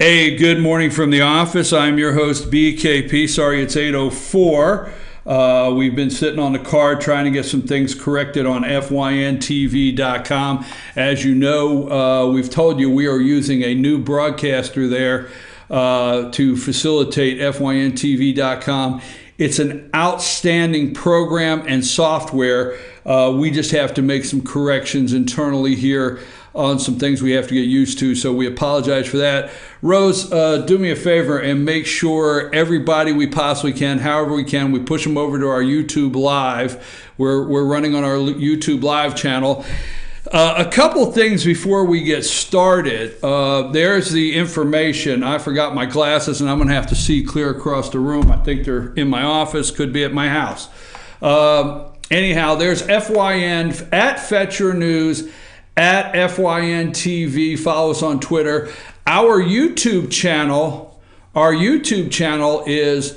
Hey, good morning from the office. I'm your host, BKP. Sorry, it's 8:04. We've been sitting on the car trying to get some things corrected on FYNTV.com. As you know, we've told you we are using a new broadcaster there to facilitate FYNTV.com. It's an outstanding program and software. We just have to make some corrections internally here on some things we have to get used to, so we apologize for that. Rose, do me a favor and make sure everybody we possibly can, however we can, we push them over to our YouTube Live. We're running on our YouTube Live channel. A couple things before we get started. There's the information. I forgot my glasses, and I'm going to have to see clear across the room. I think they're in my office, could be at my house. Anyhow, there's FYN, at Fetcher News, at FYNTV. Follow us on Twitter. Our YouTube channel is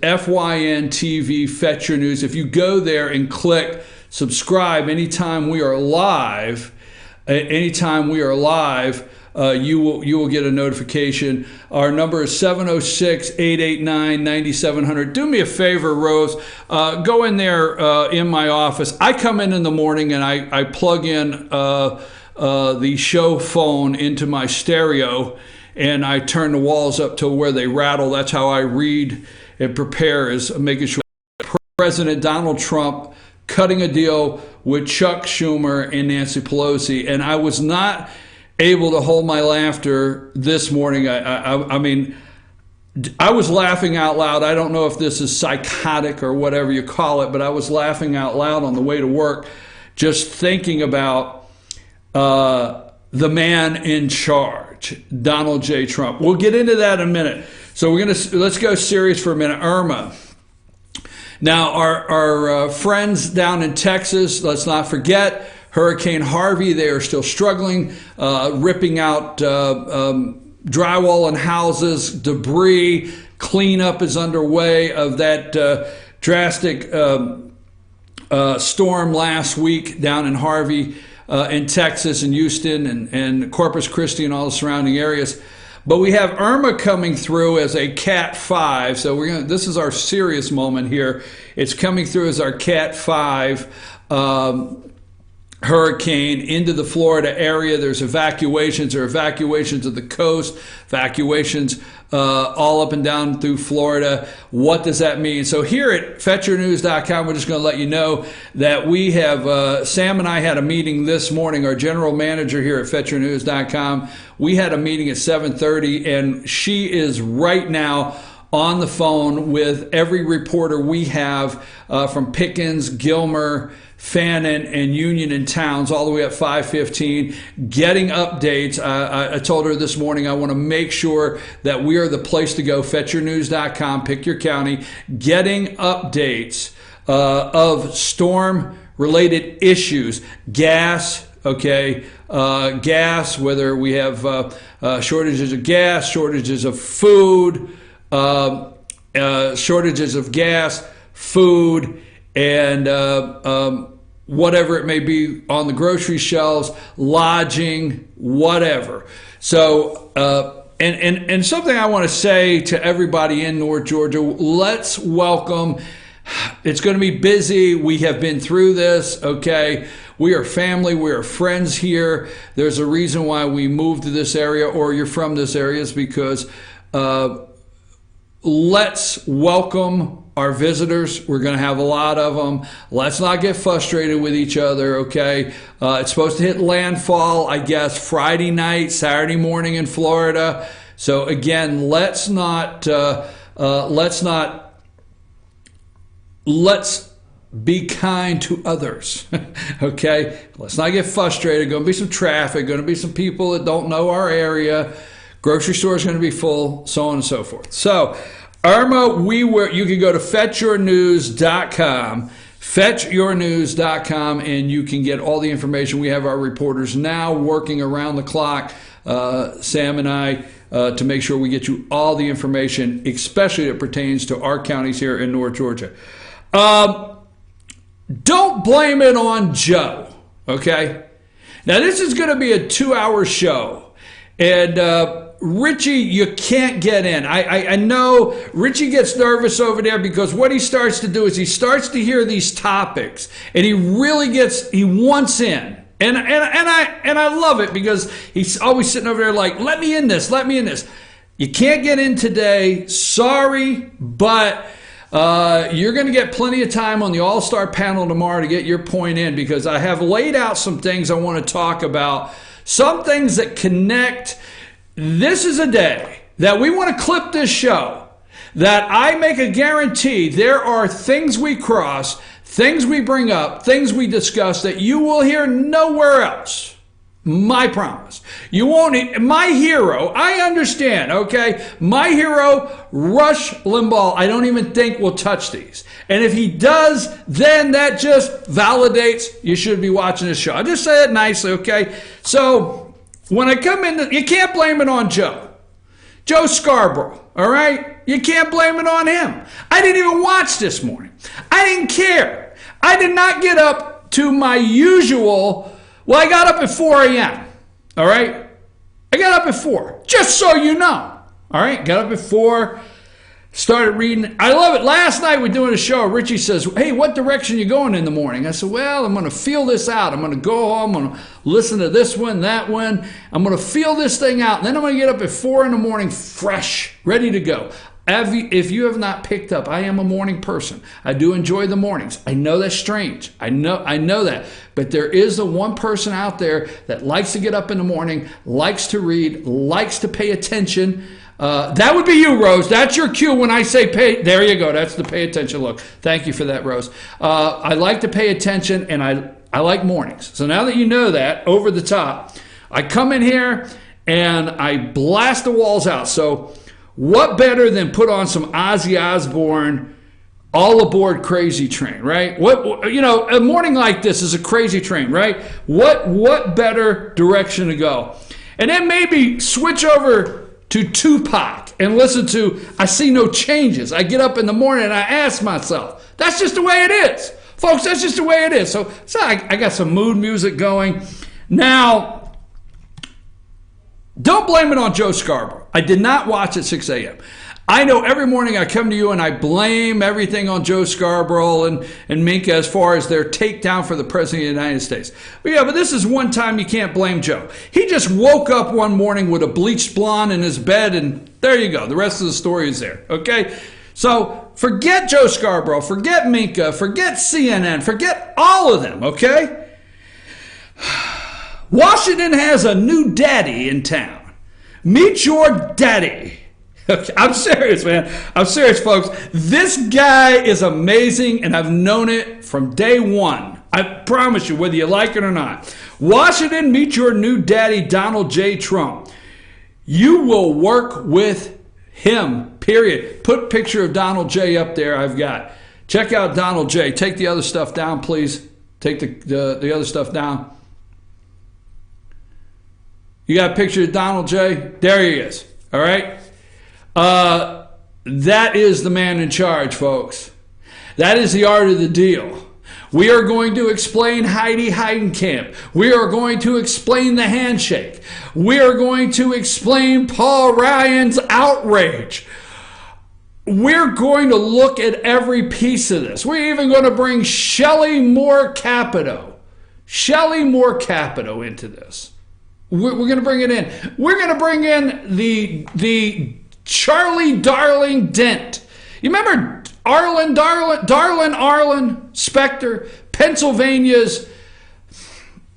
FYNTV Fetcher News. If you go there and click subscribe anytime we are live, you will get a notification. Our number is 706-889-9700. Do me a favor, Rose. Go in there in my office. I come in the morning and I plug in the show phone into my stereo, and I turn the walls up to where they rattle. That's how I read and prepare, is making sure President Donald Trump cutting a deal with Chuck Schumer and Nancy Pelosi. And I was not able to hold my laughter this morning. I mean, I was laughing out loud. I don't know if this is psychotic or whatever you call it, but I was laughing out loud on the way to work, just thinking about the man in charge, Donald J. Trump. We'll get into that in a minute. So let's go serious for a minute. Irma. Now, our friends down in Texas, let's not forget, Hurricane Harvey, they are still struggling, ripping out drywall in houses, debris. Cleanup is underway of that drastic storm last week down in Harvey in Texas and Houston and Corpus Christi and all the surrounding areas. But we have Irma coming through as a Cat 5. So this is our serious moment here. It's coming through as our Cat 5 hurricane into the Florida area. There's evacuations. There are evacuations of the coast, evacuations all up and down through Florida. What does that mean? So here at FetcherNews.com, we're just going to let you know that we have, Sam and I had a meeting this morning, our general manager here at FetcherNews.com. We had a meeting at 7:30, and she is right now on the phone with every reporter we have from Pickens, Gilmer, Fannin, and Union and Towns, all the way up 515, getting updates. I told her this morning I want to make sure that we are the place to go, FetcherNews.com, pick your county, getting updates of storm-related issues. Gas, okay, gas, whether we have shortages of gas, shortages of food, shortages of gas, food, and whatever it may be on the grocery shelves, lodging, whatever. So, and something I want to say to everybody in North Georgia, let's welcome. It's going to be busy. We have been through this, okay? We are family. We are friends here. There's a reason why we moved to this area, or you're from this area, is because let's welcome our visitors. We're going to have a lot of them. Let's not get frustrated with each other, okay? It's supposed to hit landfall, I guess, Friday night, Saturday morning in Florida. So again, let's be kind to others, okay? Let's not get frustrated. Going to be some traffic, going to be some people that don't know our area. Grocery store is going to be full, so on and so forth. So, Irma, you can go to FetchYourNews.com, FetchYourNews.com, and you can get all the information. We have our reporters now working around the clock, Sam and I, to make sure we get you all the information, especially that pertains to our counties here in North Georgia. Don't blame it on Joe, okay? Now, this is going to be a 2-hour show. And Richie, you can't get in. I know Richie gets nervous over there because what he starts to do is he starts to hear these topics and he wants in. And I love it because he's always sitting over there like, let me in this, let me in this. You can't get in today. Sorry, but you're going to get plenty of time on the All-Star panel tomorrow to get your point in, because I have laid out some things I want to talk about, some things that connect. This is a day that we want to clip this show, that I make a guarantee there are things we cross, things we bring up, things we discuss that you will hear nowhere else. My promise. You won't. My hero, I understand, okay? My hero, Rush Limbaugh, I don't even think will touch these. And if he does, then that just validates you should be watching this show. I just say it nicely, okay? So when I come in, you can't blame it on Joe Scarborough, all right? You can't blame it on him. I didn't even watch this morning. I didn't care. I did not get up to my usual. Well, I got up at 4 a.m., all right? I got up at 4, just so you know, all right? Got up at 4, started reading. I love it. Last night we're doing a show. Richie says, hey, what direction you going in the morning? I said, well, I'm going to feel this out. I'm going to go home. I'm going to listen to this one, that one. I'm going to feel this thing out. And then I'm going to get up at 4 in the morning, fresh, ready to go. If you have not picked up, I am a morning person. I do enjoy the mornings. I know that's strange. I know that. But there is the one person out there that likes to get up in the morning, likes to read, likes to pay attention. That would be you, Rose. That's your cue when I say pay. There you go. That's the pay attention look. Thank you for that, Rose. I like to pay attention, and I like mornings. So now that you know that, over the top, I come in here and I blast the walls out. So what better than put on some Ozzy Osbourne, All Aboard Crazy Train, right? A morning like this is a crazy train, right? What better direction to go? And then maybe switch over to Tupac and listen to I See No Changes. I get up in the morning and I ask myself, that's just the way it is. Folks, that's just the way it is. So I got some mood music going. Now, don't blame it on Joe Scarborough. I did not watch at 6 a.m. I know every morning I come to you and I blame everything on Joe Scarborough and Minka as far as their takedown for the President of the United States. But this is one time you can't blame Joe. He just woke up one morning with a bleached blonde in his bed, and there you go. The rest of the story is there, okay? So forget Joe Scarborough, forget Minka, forget CNN, forget all of them, okay? Washington has a new daddy in town. Meet your daddy. I'm serious, man. I'm serious, folks. This guy is amazing, and I've known it from day one. I promise you, whether you like it or not. Washington, meet your new daddy, Donald J. Trump. You will work with him, period. Put picture of Donald J. up there I've got. Check out Donald J. Take the other stuff down, please. Take the other stuff down. You got a picture of Donald J.? There he is. All right? That is the man in charge, folks. That is the art of the deal. We are going to explain Heidi Heitkamp. We are going to explain the handshake. We are going to explain Paul Ryan's outrage. We're going to look at every piece of this. We're even going to bring Shelley Capito into this. We're going to bring it in. We're going to bring in the Charlie Darling Dent. You remember Arlen Specter, Pennsylvania's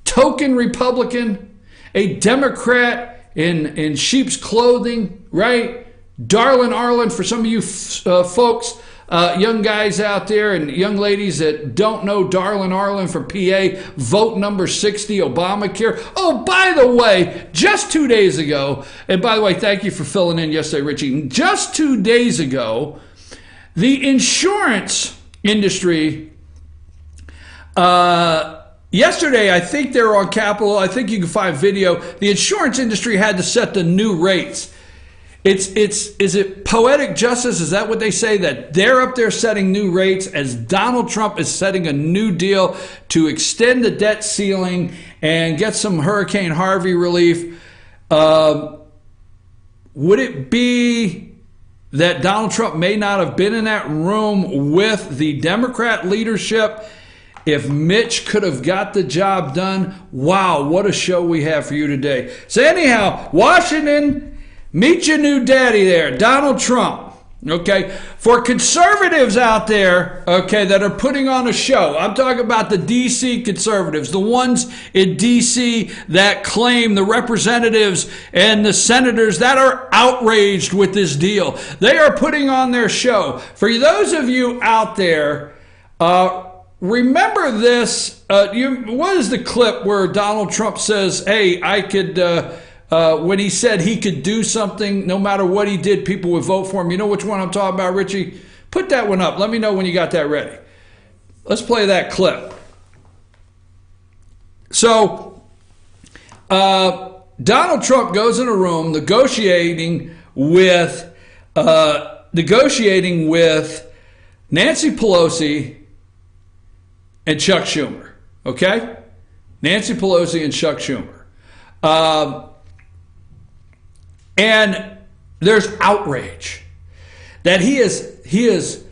token Republican, a Democrat in sheep's clothing, right? Darlin Arlen, for some of you folks, young guys out there and young ladies that don't know Darlin Arlen from PA, vote number 60, Obamacare. Oh, by the way, just 2 days ago, and by the way, thank you for filling in yesterday, Richie. Just 2 days ago, the insurance industry, yesterday, I think they were on Capitol. I think you can find video. The insurance industry had to set the new rates. is it poetic justice? Is that what they say? That they're up there setting new rates as Donald Trump is setting a new deal to extend the debt ceiling and get some Hurricane Harvey relief. Would it be that Donald Trump may not have been in that room with the Democrat leadership if Mitch could have got the job done? Wow, what a show we have for you today. So anyhow, Washington, meet your new daddy there, Donald Trump. Okay, for conservatives out there, okay, that are putting on a show, I'm talking about the D.C. conservatives, the ones in D.C. that claim, the representatives and the senators that are outraged with this deal. They are putting on their show. For those of you out there, remember this. What is the clip where Donald Trump says, hey, I could... when he said he could do something, no matter what he did, people would vote for him. You know which one I'm talking about, Richie? Put that one up. Let me know when you got that ready. Let's play that clip. So, Donald Trump goes in a room negotiating with Nancy Pelosi and Chuck Schumer. Okay? Nancy Pelosi and Chuck Schumer. And there's outrage that he has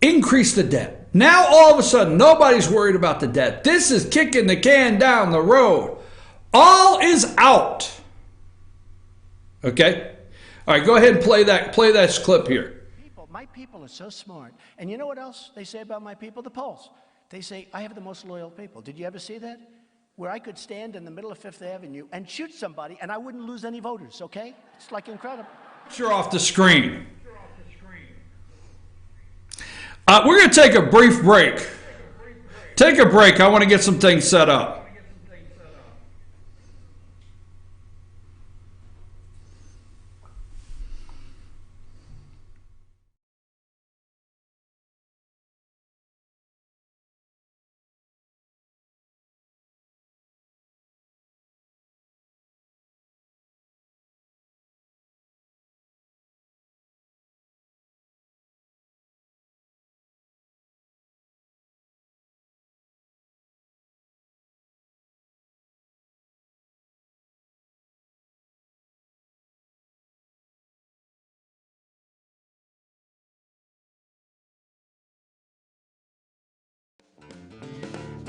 increased the debt. Now all of a sudden, nobody's worried about the debt. This is kicking the can down the road. All is out. Okay? All right, go ahead and play that clip here. My people are so smart. And you know what else they say about my people? The polls. They say, I have the most loyal people. Did you ever see that? Where I could stand in the middle of Fifth Avenue and shoot somebody and I wouldn't lose any voters, okay? It's like incredible. You're off the screen. We're going to take a brief break. Take a break. I want to get some things set up.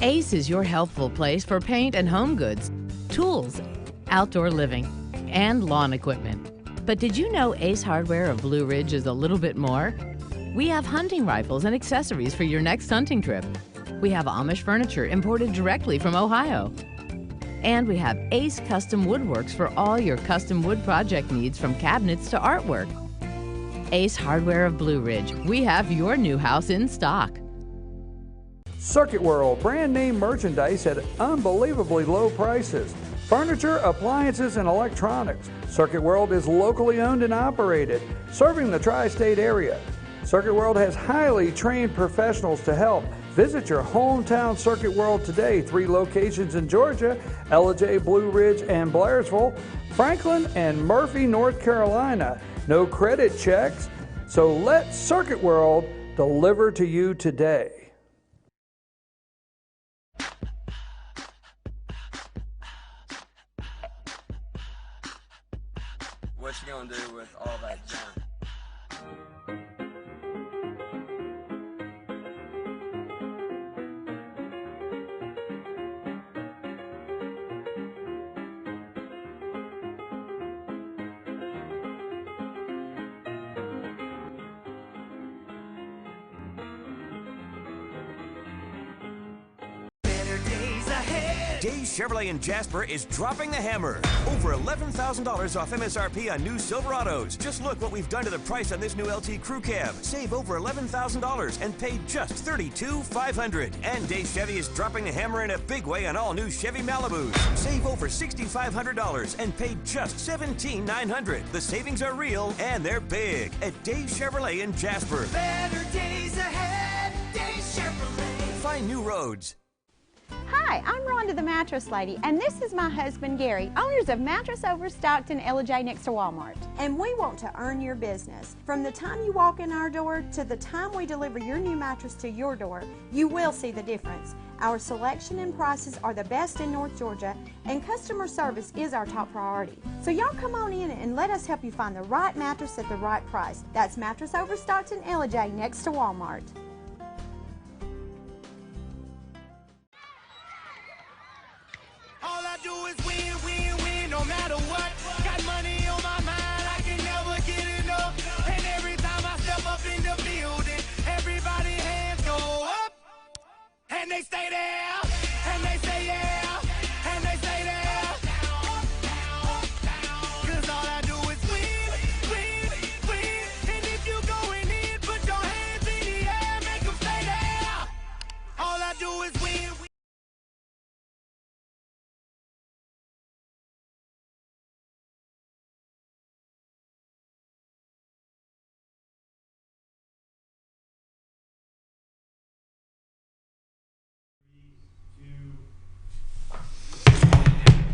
Ace is your healthful place for paint and home goods, tools, outdoor living, and lawn equipment. But did you know Ace Hardware of Blue Ridge is a little bit more? We have hunting rifles and accessories for your next hunting trip. We have Amish furniture imported directly from Ohio. And we have Ace Custom Woodworks for all your custom wood project needs, from cabinets to artwork. Ace Hardware of Blue Ridge, we have your new house in stock. Circuit World, brand name merchandise at unbelievably low prices. Furniture, appliances, and electronics. Circuit World is locally owned and operated, serving the tri-state area. Circuit World has highly trained professionals to help. Visit your hometown Circuit World today. 3 locations in Georgia, Ellijay, Blue Ridge, and Blairsville, Franklin, and Murphy, North Carolina. No credit checks, so let Circuit World deliver to you today. What you gonna do with all that junk? Days Chevrolet in Jasper is dropping the hammer. Over $11,000 off MSRP on new Silverados. Just look what we've done to the price on this new LT Crew Cab. Save over $11,000 and pay just $32,500. And Days Chevy is dropping the hammer in a big way on all new Chevy Malibus. Save over $6,500 and pay just $17,900. The savings are real and they're big at Days Chevrolet in Jasper. Better days ahead, Days Chevrolet. Find new roads. Hi, Hi, I'm Rhonda the Mattress Lady, and this is my husband Gary, owners of Mattress Overstocked in J next to Walmart. And we want to earn your business. From the time you walk in our door to the time we deliver your new mattress to your door, you will see the difference. Our selection and prices are the best in North Georgia, and customer service is our top priority. So y'all come on in and let us help you find the right mattress at the right price. That's Mattress Overstocked in J next to Walmart. All I do is win, win, win, no matter what. Got money on my mind, I can never get enough. And every time I step up in the building, everybody hands go up. And they stay there, and they say yeah, and they stay there. Cause all I do is win, win, win. And if you going in, put your hands in the air, make them stay there. All I do is win, win.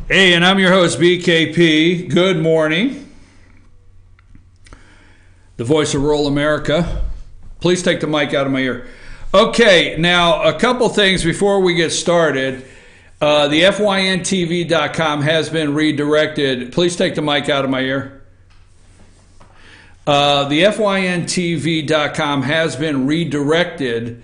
Hey, and I'm your host, BKP. Good morning. The voice of rural America. Please take the mic out of my ear. Okay, now a couple things before we get started. The FYNTV.com has been redirected. Please take the mic out of my ear. The FYNTV.com has been redirected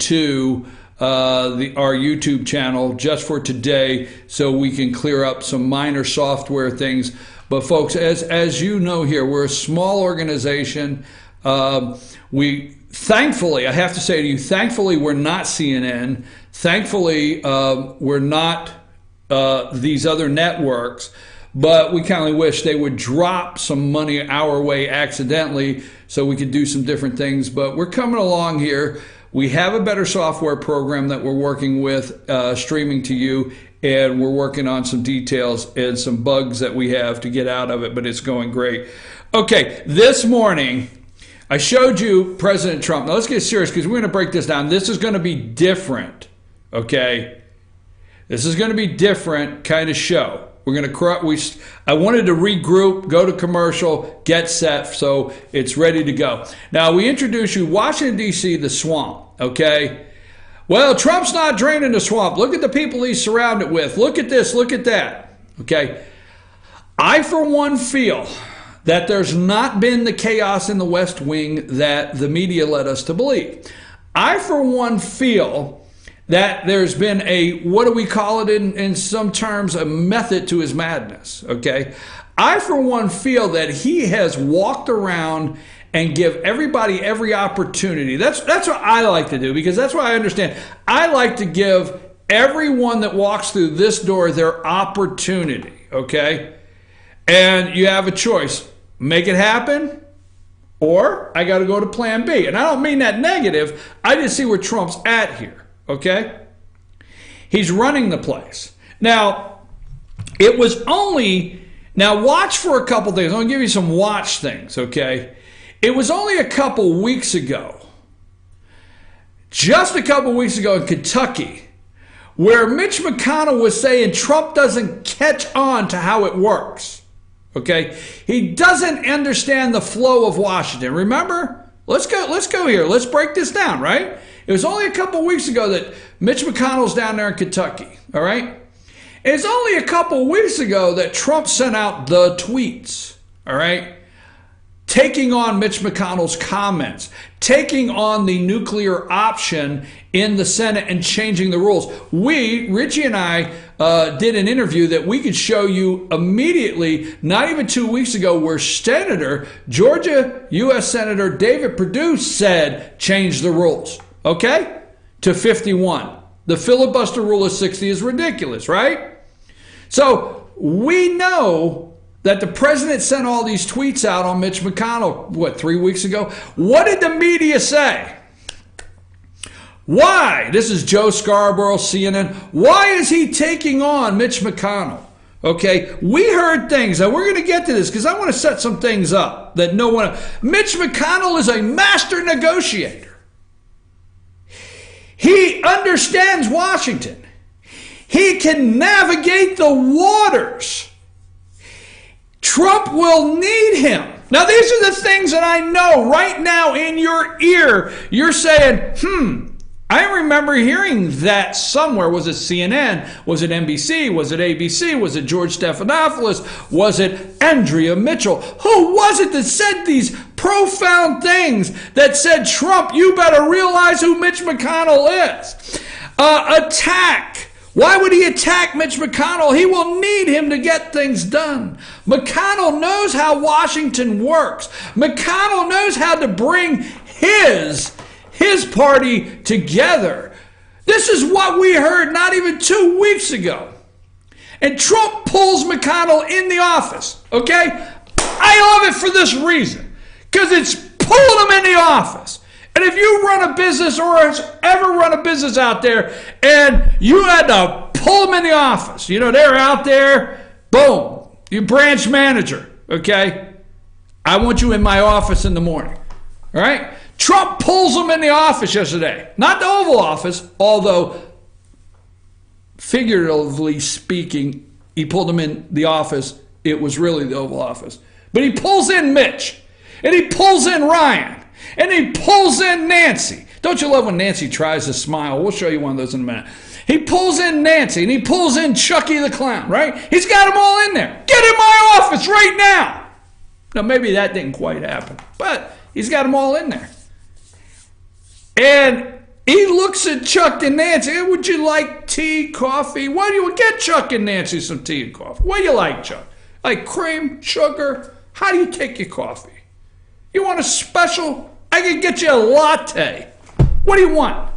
to our YouTube channel just for today, so we can clear up some minor software things. But folks, as you know here, we're a small organization. We thankfully, I have to say to you, thankfully we're not CNN. Thankfully we're not these other networks. But we kind of wish they would drop some money our way accidentally so we could do some different things. But we're coming along here. We have a better software program that we're working with, streaming to you, and we're working on some details and some bugs that we have to get out of it, but it's going great. Okay, this morning, I showed you President Trump. Now let's get serious because we're going to break this down. This is going to be different, okay? This is going to be different kind of show. We're going to. I wanted to regroup, go to commercial, get set, so it's ready to go. Now we introduce you Washington D.C., the swamp. Okay. Well, Trump's not draining the swamp. Look at the people he's surrounded with. Look at this. Look at that. Okay. I, for one, feel that there's not been the chaos in the West Wing that the media led us to believe. I, for one, feel that there's been a, what do we call it in some terms, a method to his madness, okay? I, for one, feel that he has walked around and give everybody every opportunity. That's what I like to do, because that's what I understand. I like to give everyone that walks through this door their opportunity, okay? And you have a choice. Make it happen, or I got to go to plan B. And I don't mean that negative. I just see where Trump's at here. Okay? He's running the place. Now, it was only, now watch for a couple things. I'm going to give you some watch things, okay? It was only a couple weeks ago, just a couple weeks ago in Kentucky, where Mitch McConnell was saying Trump doesn't catch on to how it works, okay? He doesn't understand the flow of Washington. Remember? Let's go here. Let's break this down, right? It was only a couple weeks ago that Mitch McConnell's down there in Kentucky, all right? It's only a couple weeks ago that Trump sent out the tweets, all right? Taking on Mitch McConnell's comments, taking on the nuclear option in the Senate and changing the rules. Richie and I did an interview that we could show you immediately, not even 2 weeks ago, where Georgia U.S. Senator David Perdue said change the rules, okay, to 51. The filibuster rule of 60 is ridiculous, right? So we know that the president sent all these tweets out on Mitch McConnell, 3 weeks ago? What did the media say? Why? This is Joe Scarborough, CNN. Why is he taking on Mitch McConnell? Okay, we heard things, and we're going to get to this because I want to set some things up that no one... Mitch McConnell is a master negotiator. He understands Washington. He can navigate the waters. Trump will need him. Now, these are the things that I know right now in your ear. You're saying, I remember hearing that somewhere. Was it CNN? Was it NBC? Was it ABC? Was it George Stephanopoulos? Was it Andrea Mitchell? Who was it that said these profound things that said, Trump, you better realize who Mitch McConnell is? Attack. Why would he attack Mitch McConnell? He will need him to get things done. McConnell knows how Washington works. McConnell knows how to bring his party together. This is what we heard not even 2 weeks ago. And Trump pulls McConnell in the office, okay? I love it for this reason, because it's pulling him in the office. And if you run a business or has ever run a business out there and you had to pull them in the office, you know, they're out there, boom, you branch manager, okay? I want you in my office in the morning, all right? Trump pulls them in the office yesterday. Not the Oval Office, although figuratively speaking, he pulled them in the office. It was really the Oval Office. But he pulls in Mitch, and he pulls in Ryan, and he pulls in Nancy. Don't you love when Nancy tries to smile? We'll show you one of those in a minute. He pulls in Nancy, and he pulls in Chucky the Clown, right? He's got them all in there. Get in my office right now. Now, maybe that didn't quite happen, but he's got them all in there. And he looks at Chuck and Nancy. Hey, would you like tea, coffee? Why do you get Chuck and Nancy some tea and coffee? What do you like, Chuck? Like cream, sugar? How do you take your coffee? You want a special? I can get you a latte. What do you want?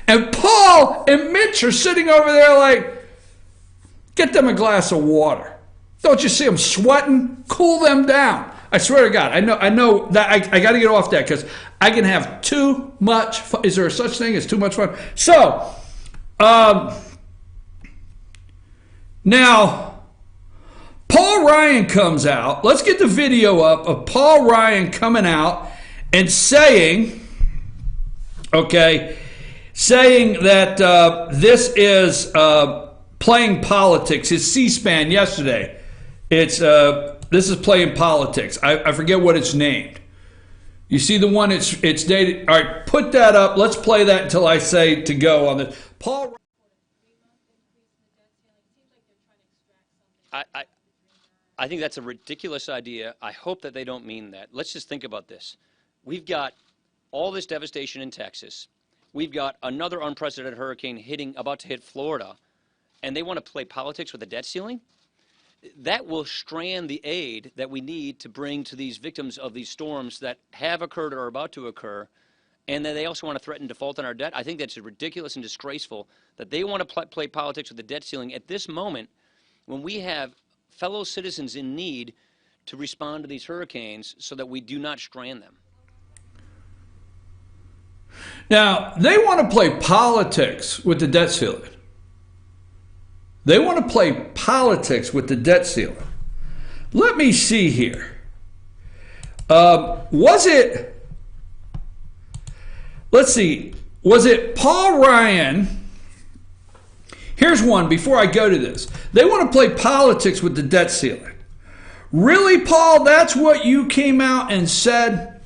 And Paul and Mitch are sitting over there like, get them a glass of water. Don't you see them sweating? Cool them down. I swear to God, I know that I got to get off that because I can have too much fun. Is there such thing as too much fun? So, now, Paul Ryan comes out. Let's get the video up of Paul Ryan coming out and saying, saying that this is playing politics. His C-SPAN yesterday. This is playing politics. I forget what it's named. You see the one it's dated. All right, put that up. Let's play that until I say to go on this. Paul. I think that's a ridiculous idea. I hope that they don't mean that. Let's just think about this. We've got all this devastation in Texas. We've got another unprecedented hurricane about to hit Florida, and they want to play politics with the debt ceiling? That will strand the aid that we need to bring to these victims of these storms that have occurred or are about to occur, and then they also want to threaten default on our debt. I think that's ridiculous and disgraceful that they want to play politics with the debt ceiling at this moment when we have fellow citizens in need to respond to these hurricanes so that we do not strand them. Now, they want to play politics with the debt ceiling. They want to play politics with the debt ceiling. Let me see here. Was it Paul Ryan? Here's one before I go to this. They want to play politics with the debt ceiling. Really, Paul? That's what you came out and said?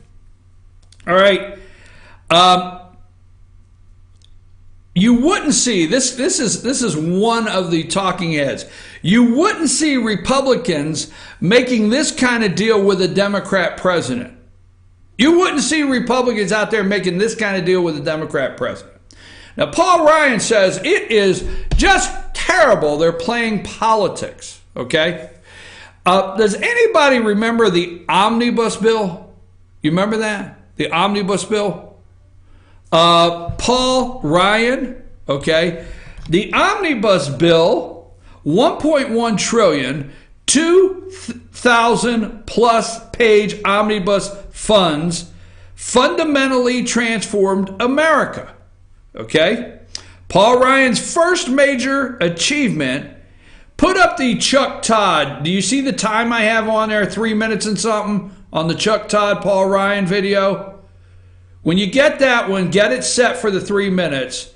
All right. You wouldn't see this is one of the talking heads. You wouldn't see Republicans making this kind of deal with a Democrat president. You wouldn't see Republicans out there making this kind of deal with a Democrat president. Now, Paul Ryan says it is just terrible they're playing politics, okay? Does anybody remember the omnibus bill? You remember that? The omnibus bill? Paul Ryan, okay? The omnibus bill, 1.1 trillion, 2,000 plus page omnibus funds fundamentally transformed America, okay? Paul Ryan's first major achievement, put up the Chuck Todd. Do you see the time I have on there? 3 minutes and something on the Chuck Todd, Paul Ryan video? When you get that one, get it set for the 3 minutes.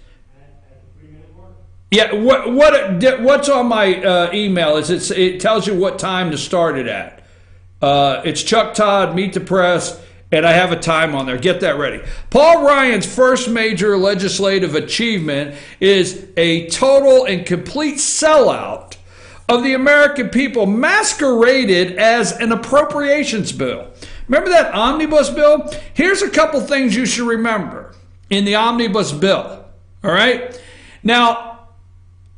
Yeah, what's on my email is it tells you what time to start it at. It's Chuck Todd, Meet the Press, and I have a time on there. Get that ready. Paul Ryan's first major legislative achievement is a total and complete sellout of the American people masqueraded as an appropriations bill. Remember that omnibus bill? Here's a couple things you should remember in the omnibus bill. All right? Now,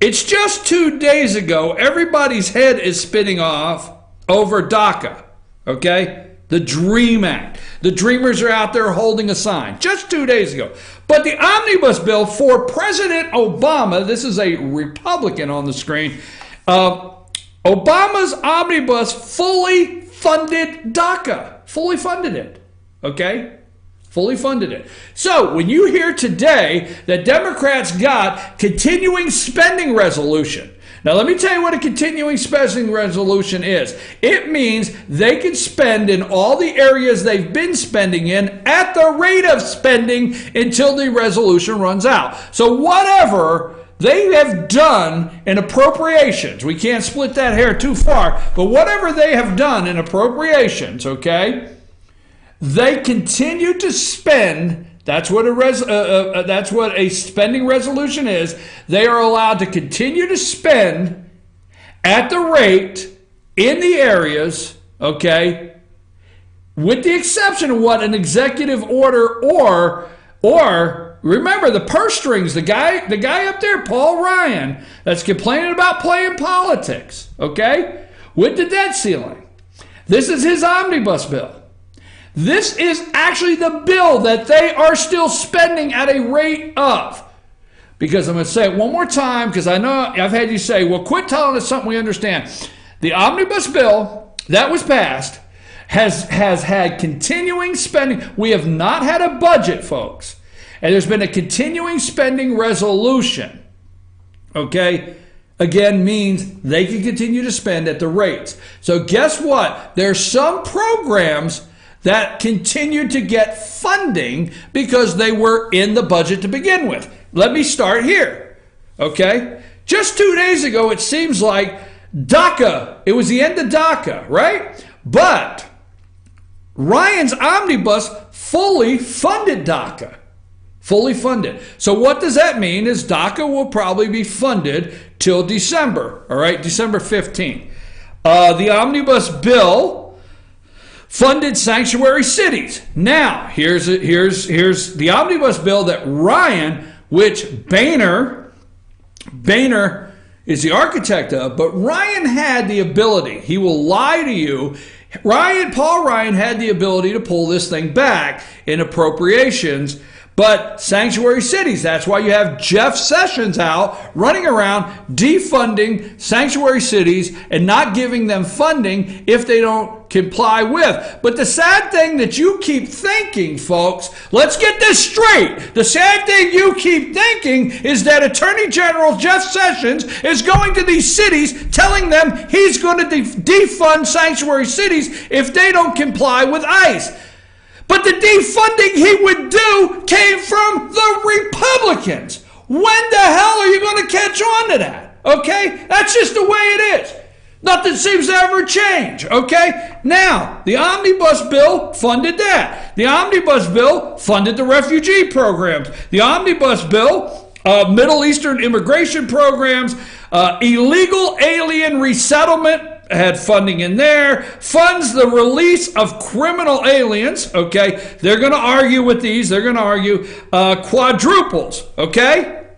it's just 2 days ago, everybody's head is spinning off over DACA, okay? The DREAM Act. The Dreamers are out there holding a sign. Just 2 days ago. But the omnibus bill for President Obama, this is a Republican on the screen, Obama's omnibus fully funded DACA. Fully funded it, okay? Fully funded it. So when you hear today that Democrats got continuing spending resolution. Now let me tell you what a continuing spending resolution is. It means they can spend in all the areas they've been spending in at the rate of spending until the resolution runs out. So whatever they have done in appropriations, we can't split that hair too far, but whatever they have done in appropriations, okay? They continue to spend. That's what a spending resolution is. They are allowed to continue to spend at the rate in the areas, okay, with the exception of what an executive order or remember the purse strings, the guy up there, Paul Ryan, that's complaining about playing politics, okay, with the debt ceiling. This is his omnibus bill. This is actually the bill that they are still spending at a rate of. Because I'm going to say it one more time, because I know I've had you say, well, quit telling us something we understand. The omnibus bill that was passed has had continuing spending. We have not had a budget, folks. And there's been a continuing spending resolution. Okay? Again, means they can continue to spend at the rates. So guess what? There's some programs that continued to get funding because they were in the budget to begin with. Let me start here, okay? Just 2 days ago, it seems like DACA, it was the end of DACA, right? But Ryan's omnibus fully funded DACA. Fully funded. So what does that mean is DACA will probably be funded till December, all right? December 15th. The omnibus bill funded sanctuary cities. Now, here's the omnibus bill that Ryan, which Boehner is the architect of, but Ryan had the ability. He will lie to you. Paul Ryan had the ability to pull this thing back in appropriations. But sanctuary cities, that's why you have Jeff Sessions out running around defunding sanctuary cities and not giving them funding if they don't comply with. But the sad thing that you keep thinking, folks, let's get this straight. The sad thing you keep thinking is that Attorney General Jeff Sessions is going to these cities telling them he's going to defund sanctuary cities if they don't comply with ICE. But the defunding he would do came from the Republicans. When the hell are you going to catch on to that? Okay? That's just the way it is. Nothing seems to ever change. Okay? Now, the omnibus bill funded that. The omnibus bill funded the refugee programs. The omnibus bill, Middle Eastern immigration programs, illegal alien resettlement, had funding in there, funds the release of criminal aliens, okay? They're going to argue with these. They're going to argue quadruples, okay?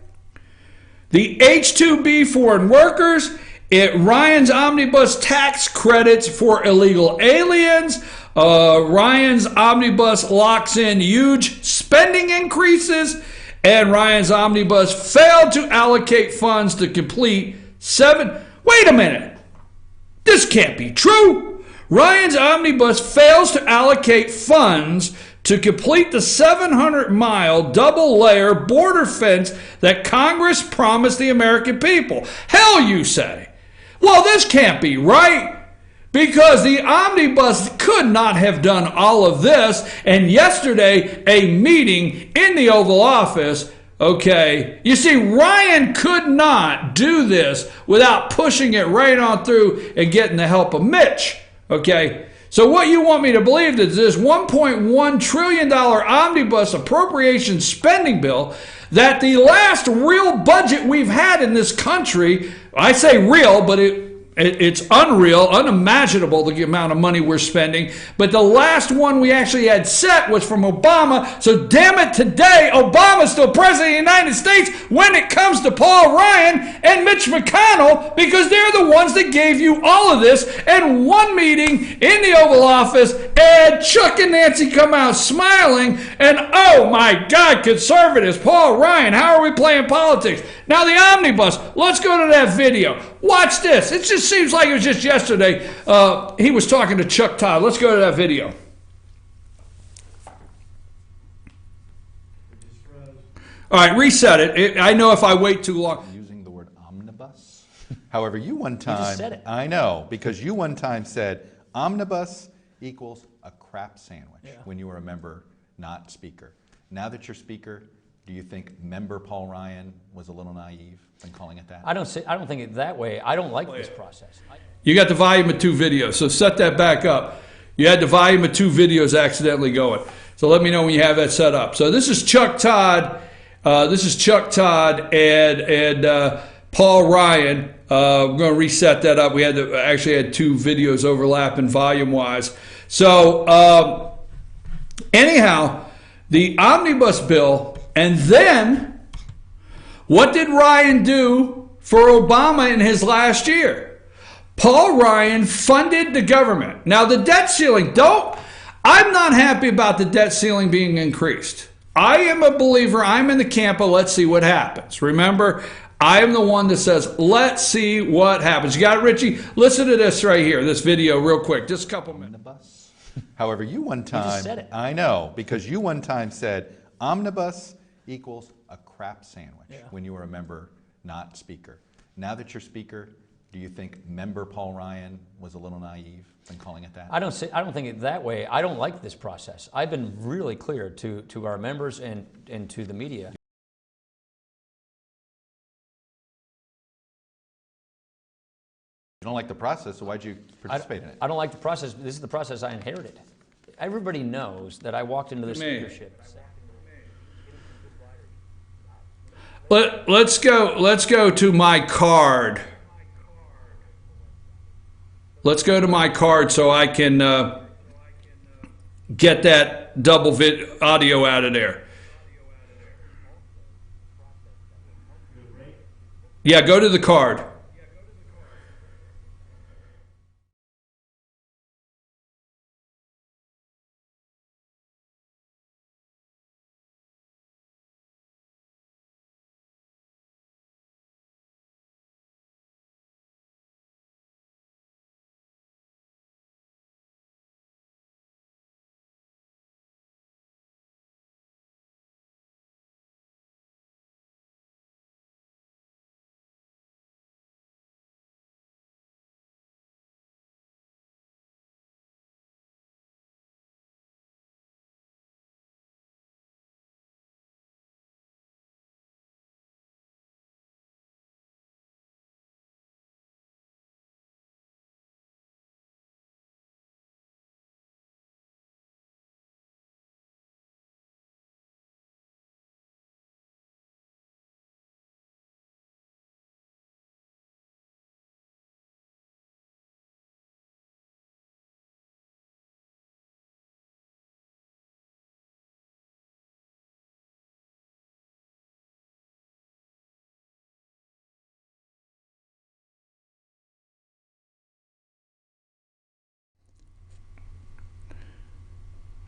The H-2B foreign workers, Ryan's omnibus tax credits for illegal aliens. Ryan's omnibus locks in huge spending increases. And Ryan's omnibus failed to allocate funds to complete Wait a minute. This can't be true. Ryan's omnibus fails to allocate funds to complete the 700-mile double-layer border fence that Congress promised the American people. Hell, you say. Well, this can't be right. because the omnibus could not have done all of this. And yesterday, a meeting in the Oval Office, okay, you see, Ryan could not do this without pushing it right on through and getting the help of Mitch, okay? So what you want me to believe is this $1.1 trillion omnibus appropriation spending bill, that the last real budget we've had in this country, I say real, but it's unreal, unimaginable the amount of money we're spending. But the last one we actually had set was from Obama. So damn it, today Obama's still president of the United States when it comes to Paul Ryan and Mitch McConnell, because they're the ones that gave you all of this. And one meeting in the Oval Office, and Chuck and Nancy come out smiling, and oh my God, conservatives, Paul Ryan, how are we playing politics? Now the omnibus, let's go to that video. Watch this. It just seems like it was just yesterday. He was talking to Chuck Todd. Let's go to that video. All right, reset it. I know if I wait too long. Using the word omnibus. However, you one time, just said it. I know, because you one time said omnibus equals a crap sandwich when you were a member, not speaker. Now that you're speaker, do you think member Paul Ryan was a little naive in calling it that? I don't think it that way. I don't like this process. You got the volume of 2 videos, so set that back up. You had the volume of 2 videos accidentally going. So let me know when you have that set up. So this is Chuck Todd. And Paul Ryan. We're going to reset that up. We actually had 2 videos overlapping volume-wise. So anyhow, the omnibus bill. And then, what did Ryan do for Obama in his last year? Paul Ryan funded the government. Now, the debt ceiling, I'm not happy about the debt ceiling being increased. I am a believer. I'm in the camp of let's see what happens. Remember, I am the one that says, let's see what happens. You got it, Richie? Listen to this right here, this video real quick, just a couple minutes. Omnibus. However, you one time, just said it. I know, because you one time said omnibus equals a crap sandwich when you were a member, not speaker. Now that you're speaker, do you think member Paul Ryan was a little naive in calling it that? I don't think it that way. I don't like this process. I've been really clear to our members and to the media. You don't like the process, so why'd you participate in it? I don't like the process. This is the process I inherited. Everybody knows that I walked into this leadership. Let's go to my card. Let's go to my card so I can get that double audio out of there. Yeah, go to the card.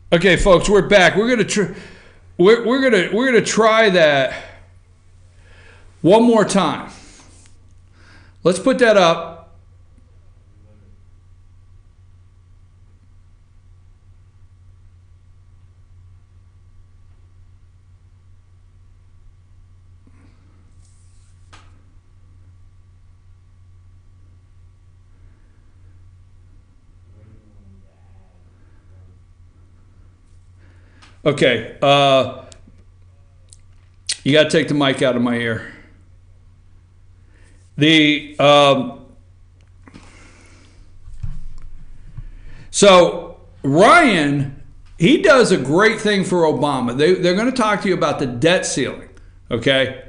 Okay, folks, we're back. We're gonna try that one more time. Let's put that up. Okay. You got to take the mic out of my ear. So Ryan, he does a great thing for Obama. They're going to talk to you about the debt ceiling, okay?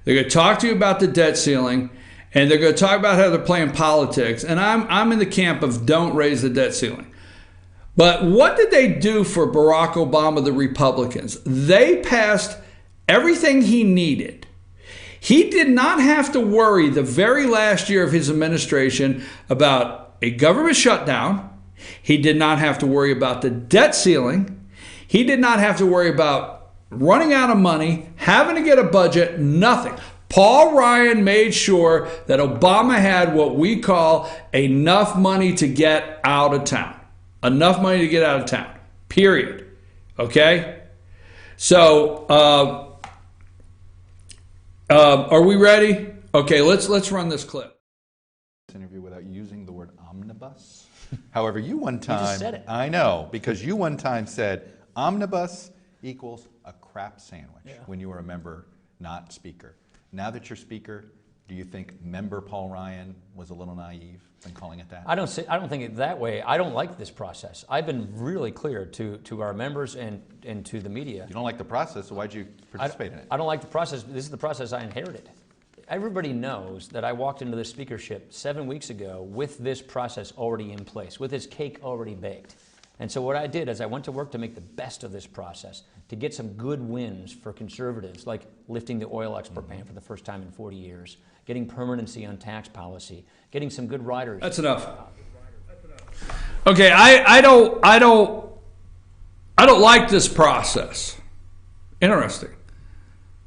They're going to talk to you about the debt ceiling, and they're going to talk about how they're playing politics. And I'm in the camp of don't raise the debt ceiling. But what did they do for Barack Obama, the Republicans? They passed everything he needed. He did not have to worry the very last year of his administration about a government shutdown. He did not have to worry about the debt ceiling. He did not have to worry about running out of money, having to get a budget, nothing. Paul Ryan made sure that Obama had what we call enough money to get out of town. Enough money to get out of town, period. Okay? So, are we ready? Okay, let's run this clip. Interview without using the word omnibus. However, you one time, You just said it. I know, because you one time said omnibus equals a crap sandwich when you were a member, not speaker. Now that you're speaker, do you think member Paul Ryan was a little naive in calling it that? I don't think it that way. I don't like this process. I've been really clear to our members and to the media. You don't like the process, so why'd you participate in it? I don't like the process. This is the process I inherited. Everybody knows that I walked into this speakership 7 weeks ago with this process already in place, with this cake already baked. And so what I did is I went to work to make the best of this process, to get some good wins for conservatives, like lifting the oil export ban for the first time in 40 years, getting permanency on tax policy, getting some good riders. That's enough. Okay, I don't like this process. Interesting.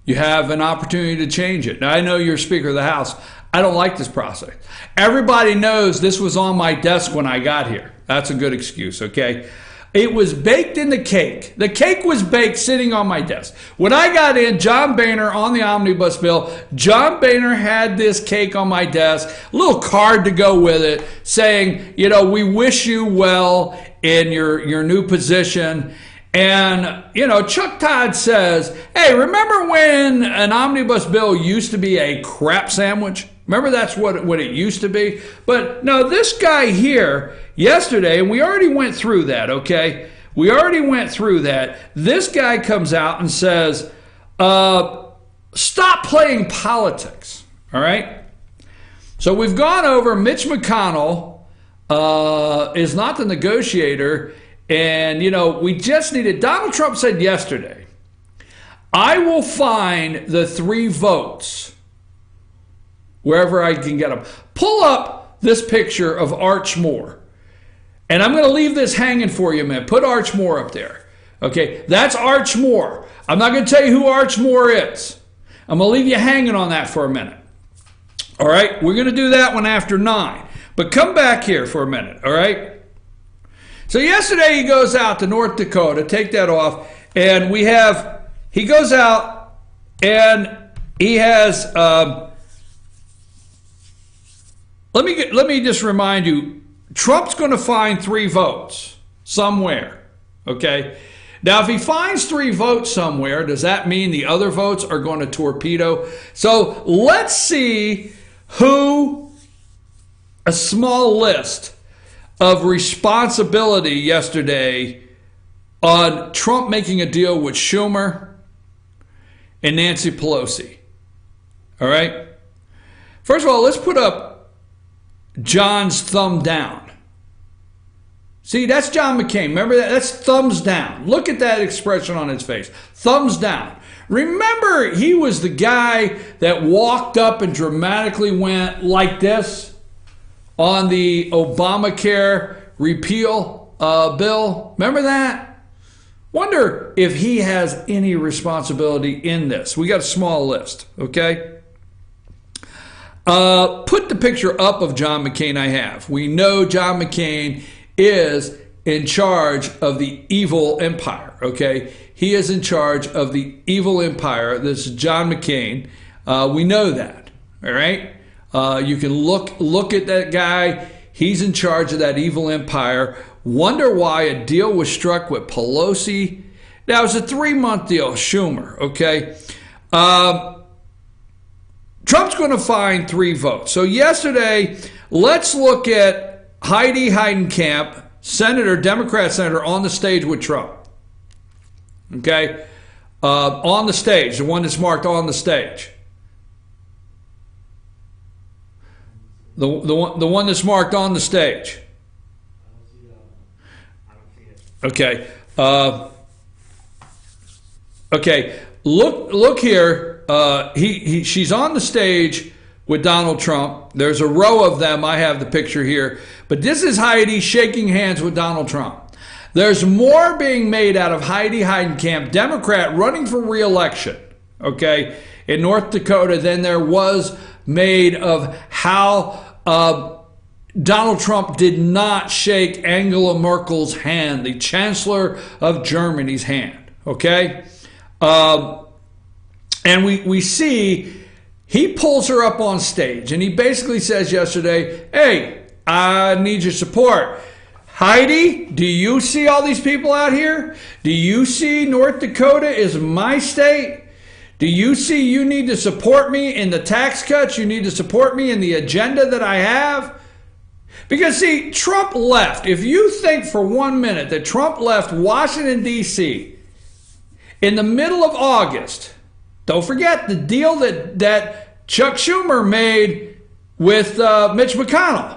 You have an opportunity to change it. Now, I know you're Speaker of the House. I don't like this process. Everybody knows this was on my desk when I got here. That's a good excuse, okay? It was baked in the cake. The cake was baked sitting on my desk. When I got in, John Boehner on the omnibus bill, John Boehner had this cake on my desk, a little card to go with it saying, you know, we wish you well in your new position. And, you know, Chuck Todd says, hey, remember when an omnibus bill used to be a crap sandwich? Remember that's what it used to be? But no, this guy here yesterday, and we already went through that, okay? We already went through that. This guy comes out and says, stop playing politics, all right? So we've gone over Mitch McConnell is not the negotiator. And, you know, we just needed, Donald Trump said yesterday, I will find the 3 votes wherever I can get them. Pull up this picture of Arch Moore. And I'm going to leave this hanging for you, man. Put Arch Moore up there. Okay, that's Arch Moore. I'm not going to tell you who Arch Moore is. I'm going to leave you hanging on that for a minute. All right, we're going to do that one after 9. But come back here for a minute, all right? So yesterday he goes out to North Dakota, take that off, and he goes out and he has, let me just remind you, Trump's going to find 3 votes somewhere, okay? Now, if he finds 3 votes somewhere, does that mean the other votes are going to torpedo? So let's see a small list of responsibility yesterday on Trump making a deal with Schumer and Nancy Pelosi. All right? First of all, let's put up John's thumb down. See, that's John McCain. Remember that? That's thumbs down. Look at that expression on his face. Thumbs down. Remember, he was the guy that walked up and dramatically went like this on the Obamacare repeal bill. Remember that? Wonder if he has any responsibility in this. We got a small list, okay? Put the picture up of John McCain I have. We know John McCain is in charge of the evil empire, okay? He is in charge of the evil empire. This is John McCain. We know that, all right? You can look at that guy. He's in charge of that evil empire. Wonder why a deal was struck with Pelosi Now, it's a 3-month deal, Schumer, okay? Trump's going to find 3 votes. So yesterday, let's look at Heidi Heitkamp, Democrat senator, on the stage with Trump. Okay? On the stage, the one that's marked on the stage. The one that's marked on the stage. Okay. Okay. Look here. She's on the stage with Donald Trump. There's a row of them. I have the picture here. But this is Heidi shaking hands with Donald Trump. There's more being made out of Heidi Heitkamp, Democrat running for re-election, okay, in North Dakota than there was made of how Donald Trump did not shake Angela Merkel's hand, the Chancellor of Germany's hand, okay? And we see he pulls her up on stage and he basically says yesterday, hey, I need your support. Heidi, do you see all these people out here? Do you see North Dakota is my state? Do you see you need to support me in the tax cuts? You need to support me in the agenda that I have? Because, see, Trump left. If you think for 1 minute that Trump left Washington, D.C. in the middle of August, don't forget the deal that Chuck Schumer made with Mitch McConnell.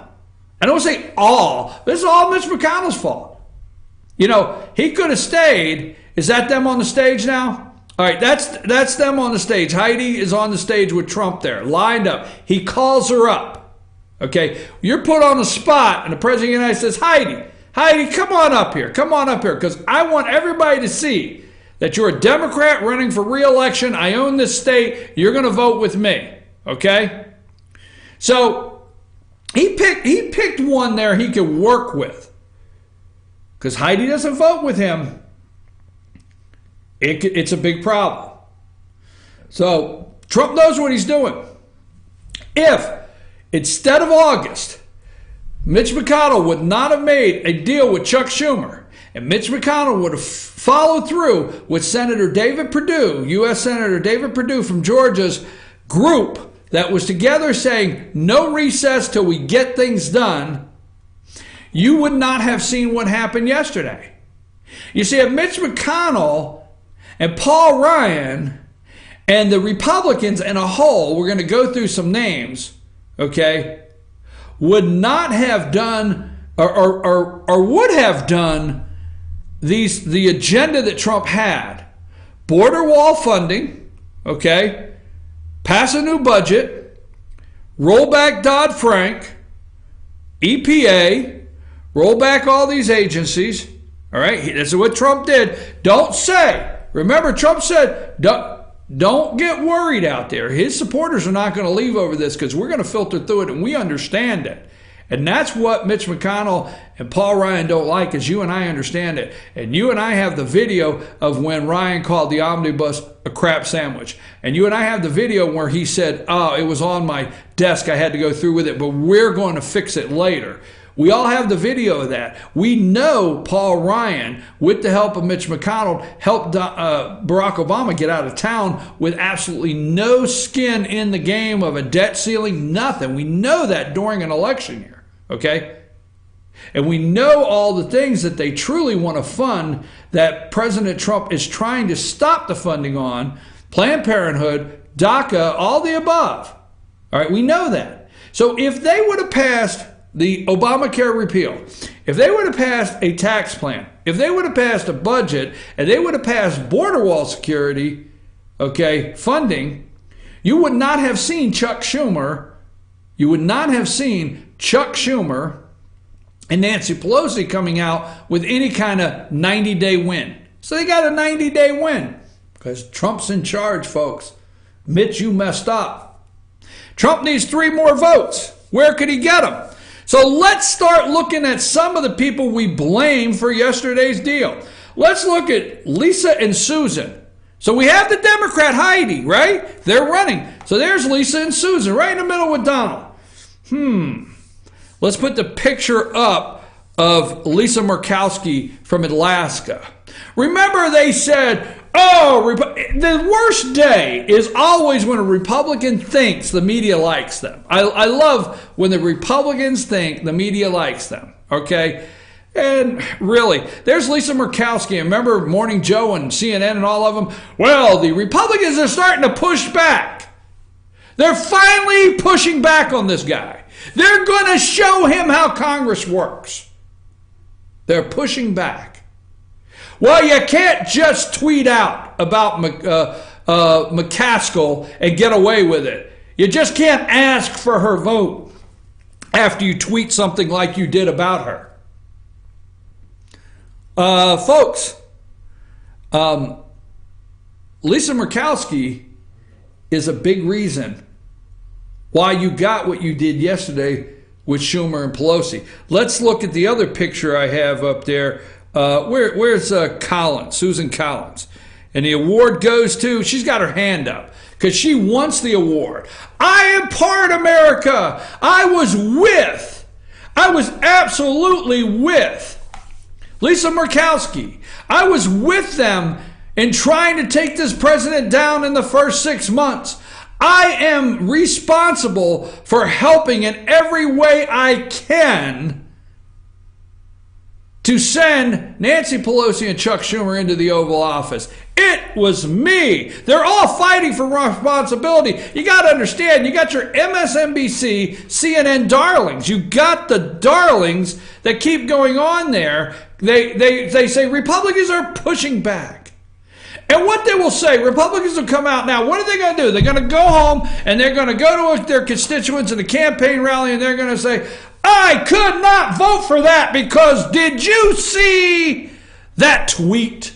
I don't say all. This is all Mitch McConnell's fault. You know, he could have stayed. Is that them on the stage now? All right, that's them on the stage. Heidi is on the stage with Trump there, lined up. He calls her up. Okay, you're put on the spot, and the President of the United States says, Heidi, come on up here. Come on up here, because I want everybody to see that you're a Democrat running for re-election. I own this state. You're going to vote with me. Okay? So he picked one there he could work with. Because Heidi doesn't vote with him. It's a big problem. So Trump knows what he's doing. If instead of August, Mitch McConnell would not have made a deal with Chuck Schumer, and Mitch McConnell would have followed through with Senator David Perdue, U.S. Senator David Perdue from Georgia's group that was together saying no recess till we get things done, you would not have seen what happened yesterday. You see, if Mitch McConnell and Paul Ryan and the Republicans in a whole, we're going to go through some names, okay, would not have done or would have done the agenda that Trump had, border wall funding, okay, pass a new budget, roll back Dodd-Frank, EPA, roll back all these agencies. All right, this is what Trump did. Don't say. Remember, Trump said, don't get worried out there. His supporters are not going to leave over this because we're going to filter through it and we understand it. And that's what Mitch McConnell and Paul Ryan don't like, is you and I understand it. And you and I have the video of when Ryan called the omnibus a crap sandwich. And you and I have the video where he said, oh, it was on my desk, I had to go through with it, but we're going to fix it later. We all have the video of that. We know Paul Ryan, with the help of Mitch McConnell, helped Barack Obama get out of town with absolutely no skin in the game of a debt ceiling, nothing. We know that during an election year, okay? And we know all the things that they truly want to fund that President Trump is trying to stop the funding on, Planned Parenthood, DACA, all the above. All right, we know that. So if they would have passed the Obamacare repeal, if they would have passed a tax plan, if they would have passed a budget, and they would have passed border wall security, okay, funding, you would not have seen Chuck Schumer. You would not have seen Chuck Schumer and Nancy Pelosi coming out with any kind of 90-day win. So they got a 90-day win because Trump's in charge, folks. Mitch, you messed up. Trump needs 3 more votes. Where could he get them? So let's start looking at some of the people we blame for yesterday's deal. Let's look at Lisa and Susan. So we have the Democrat Heidi, right? They're running. So there's Lisa and Susan right in the middle with Donald. Let's put the picture up of Lisa Murkowski from Alaska. Remember they said, oh, the worst day is always when a Republican thinks the media likes them. I love when the Republicans think the media likes them, okay? And really, there's Lisa Murkowski. Remember Morning Joe and CNN and all of them? Well, the Republicans are starting to push back. They're finally pushing back on this guy. They're going to show him how Congress works. They're pushing back. Well, you can't just tweet out about McCaskill and get away with it. You just can't ask for her vote after you tweet something like you did about her. Folks, Lisa Murkowski is a big reason why you got what you did yesterday with Schumer and Pelosi. Let's look at the other picture I have up there. Where's Collins, Susan Collins? And the award goes to, she's got her hand up because she wants the award. I am part America. I was absolutely with Lisa Murkowski. I was with them in trying to take this president down in the first 6 months. I am responsible for helping in every way I can to send Nancy Pelosi and Chuck Schumer into the Oval Office. It was me. They're all fighting for responsibility. You got to understand, you got your MSNBC, CNN darlings. You got the darlings that keep going on there. They say Republicans are pushing back. And what they will say, Republicans will come out now. What are they going to do? They're going to go home and they're going to go to their constituents in a campaign rally and they're going to say, I could not vote for that because did you see that tweet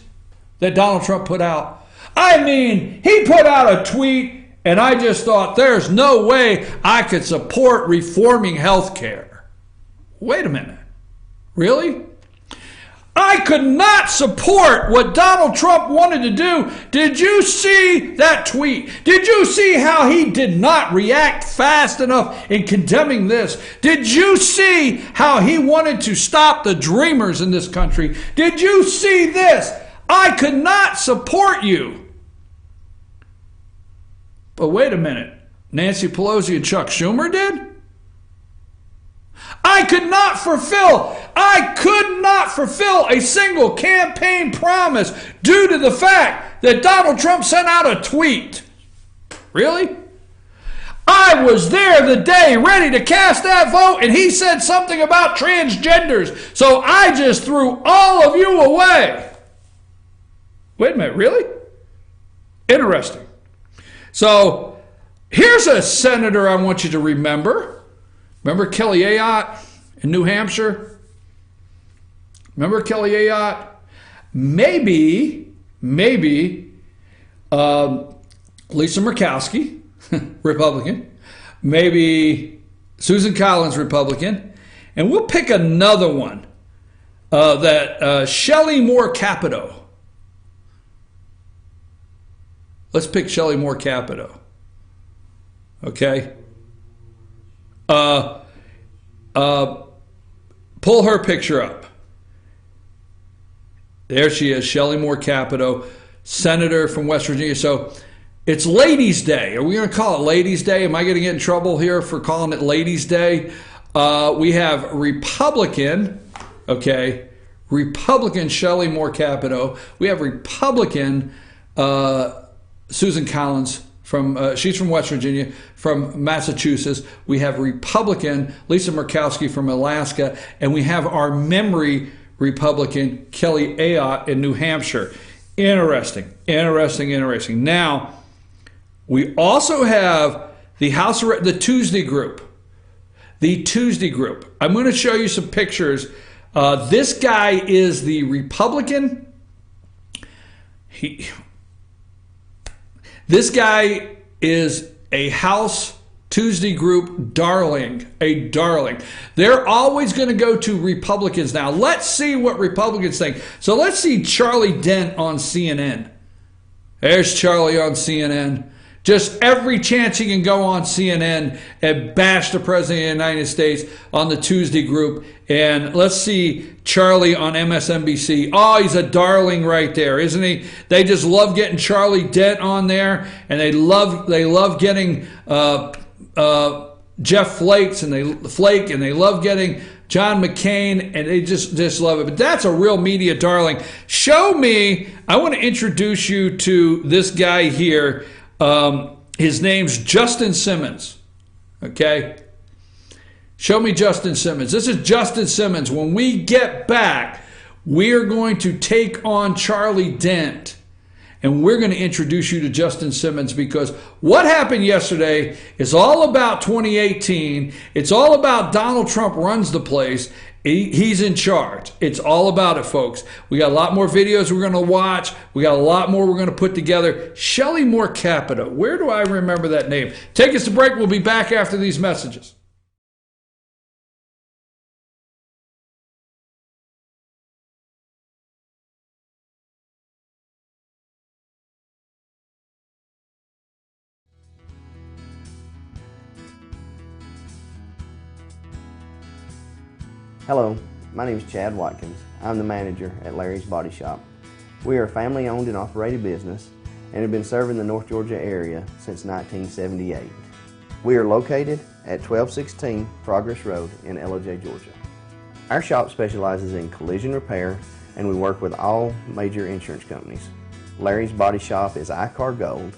that Donald Trump put out? I mean, he put out a tweet and I just thought there's no way I could support reforming health care. Wait a minute. Really? I could not support what Donald Trump wanted to do. Did you see that tweet? Did you see how he did not react fast enough in condemning this? Did you see how he wanted to stop the dreamers in this country? Did you see this? I could not support you. But wait a minute. Nancy Pelosi and Chuck Schumer did? I could not fulfill a single campaign promise due to the fact that Donald Trump sent out a tweet. Really? I was there the day ready to cast that vote and he said something about transgenders. So I just threw all of you away. Wait a minute, really? Interesting. So here's a senator I want you to remember. Remember Kelly Ayotte in New Hampshire? Remember Kelly Ayotte? Maybe Lisa Murkowski, Republican. Maybe Susan Collins, Republican. And we'll pick another one, Shelley Moore Capito. Let's pick Shelley Moore Capito. Okay? Pull her picture up. There she is, Shelley Moore Capito, senator from West Virginia. So it's Ladies' Day. Are we going to call it Ladies' Day? Am I going to get in trouble here for calling it Ladies' Day? We have Republican Shelley Moore Capito. We have Republican Susan Collins. She's from West Virginia, from Massachusetts. We have Republican Lisa Murkowski from Alaska, and we have our memory Republican Kelly Ayotte in New Hampshire. Interesting. Now, we also have the Tuesday group. The Tuesday group. I'm going to show you some pictures. This guy is the Republican. This guy is a House Tuesday group darling, a darling. They're always going to go to Republicans now. Let's see what Republicans think. So let's see Charlie Dent on CNN. There's Charlie on CNN. Just every chance he can go on CNN and bash the President of the United States on the Tuesday group. And let's see Charlie on MSNBC. Oh, he's a darling right there, isn't he? They just love getting Charlie Dent on there, and they love getting Jeff Flake, and they love getting John McCain, and they just love it. But that's a real media darling. Show me. I want to introduce you to this guy here. His name's Justin Simmons. Okay? Show me Justin Simmons. This is Justin Simmons. When we get back, we are going to take on Charlie Dent. And we're going to introduce you to Justin Simmons, because what happened yesterday is all about 2018. It's all about Donald Trump runs the place. He's in charge. It's all about it, folks. We got a lot more videos we're going to watch. We got a lot more we're going to put together. Shelley Moore Capito. Where do I remember that name? Take us to break. We'll be back after these messages. Hello, my name is Chad Watkins. I'm the manager at Larry's Body Shop. We are a family-owned and operated business and have been serving the North Georgia area since 1978. We are located at 1216 Progress Road in LOJ, Georgia. Our shop specializes in collision repair, and we work with all major insurance companies. Larry's Body Shop is ICAR Gold,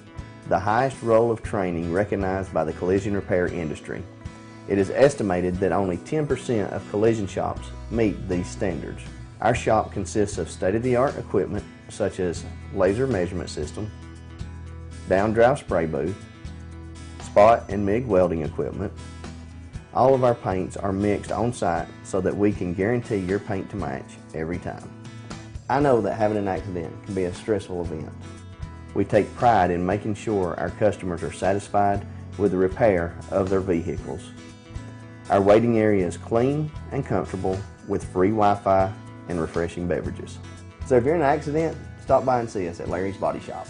the highest role of training recognized by the collision repair industry. It is estimated that only 10% of collision shops meet these standards. Our shop consists of state-of-the-art equipment such as laser measurement system, down-drive spray booth, spot and MIG welding equipment. All of our paints are mixed on-site so that we can guarantee your paint to match every time. I know that having an accident can be a stressful event. We take pride in making sure our customers are satisfied with the repair of their vehicles. Our waiting area is clean and comfortable with free Wi-Fi and refreshing beverages. So if you're in an accident, stop by and see us at Larry's Body Shop.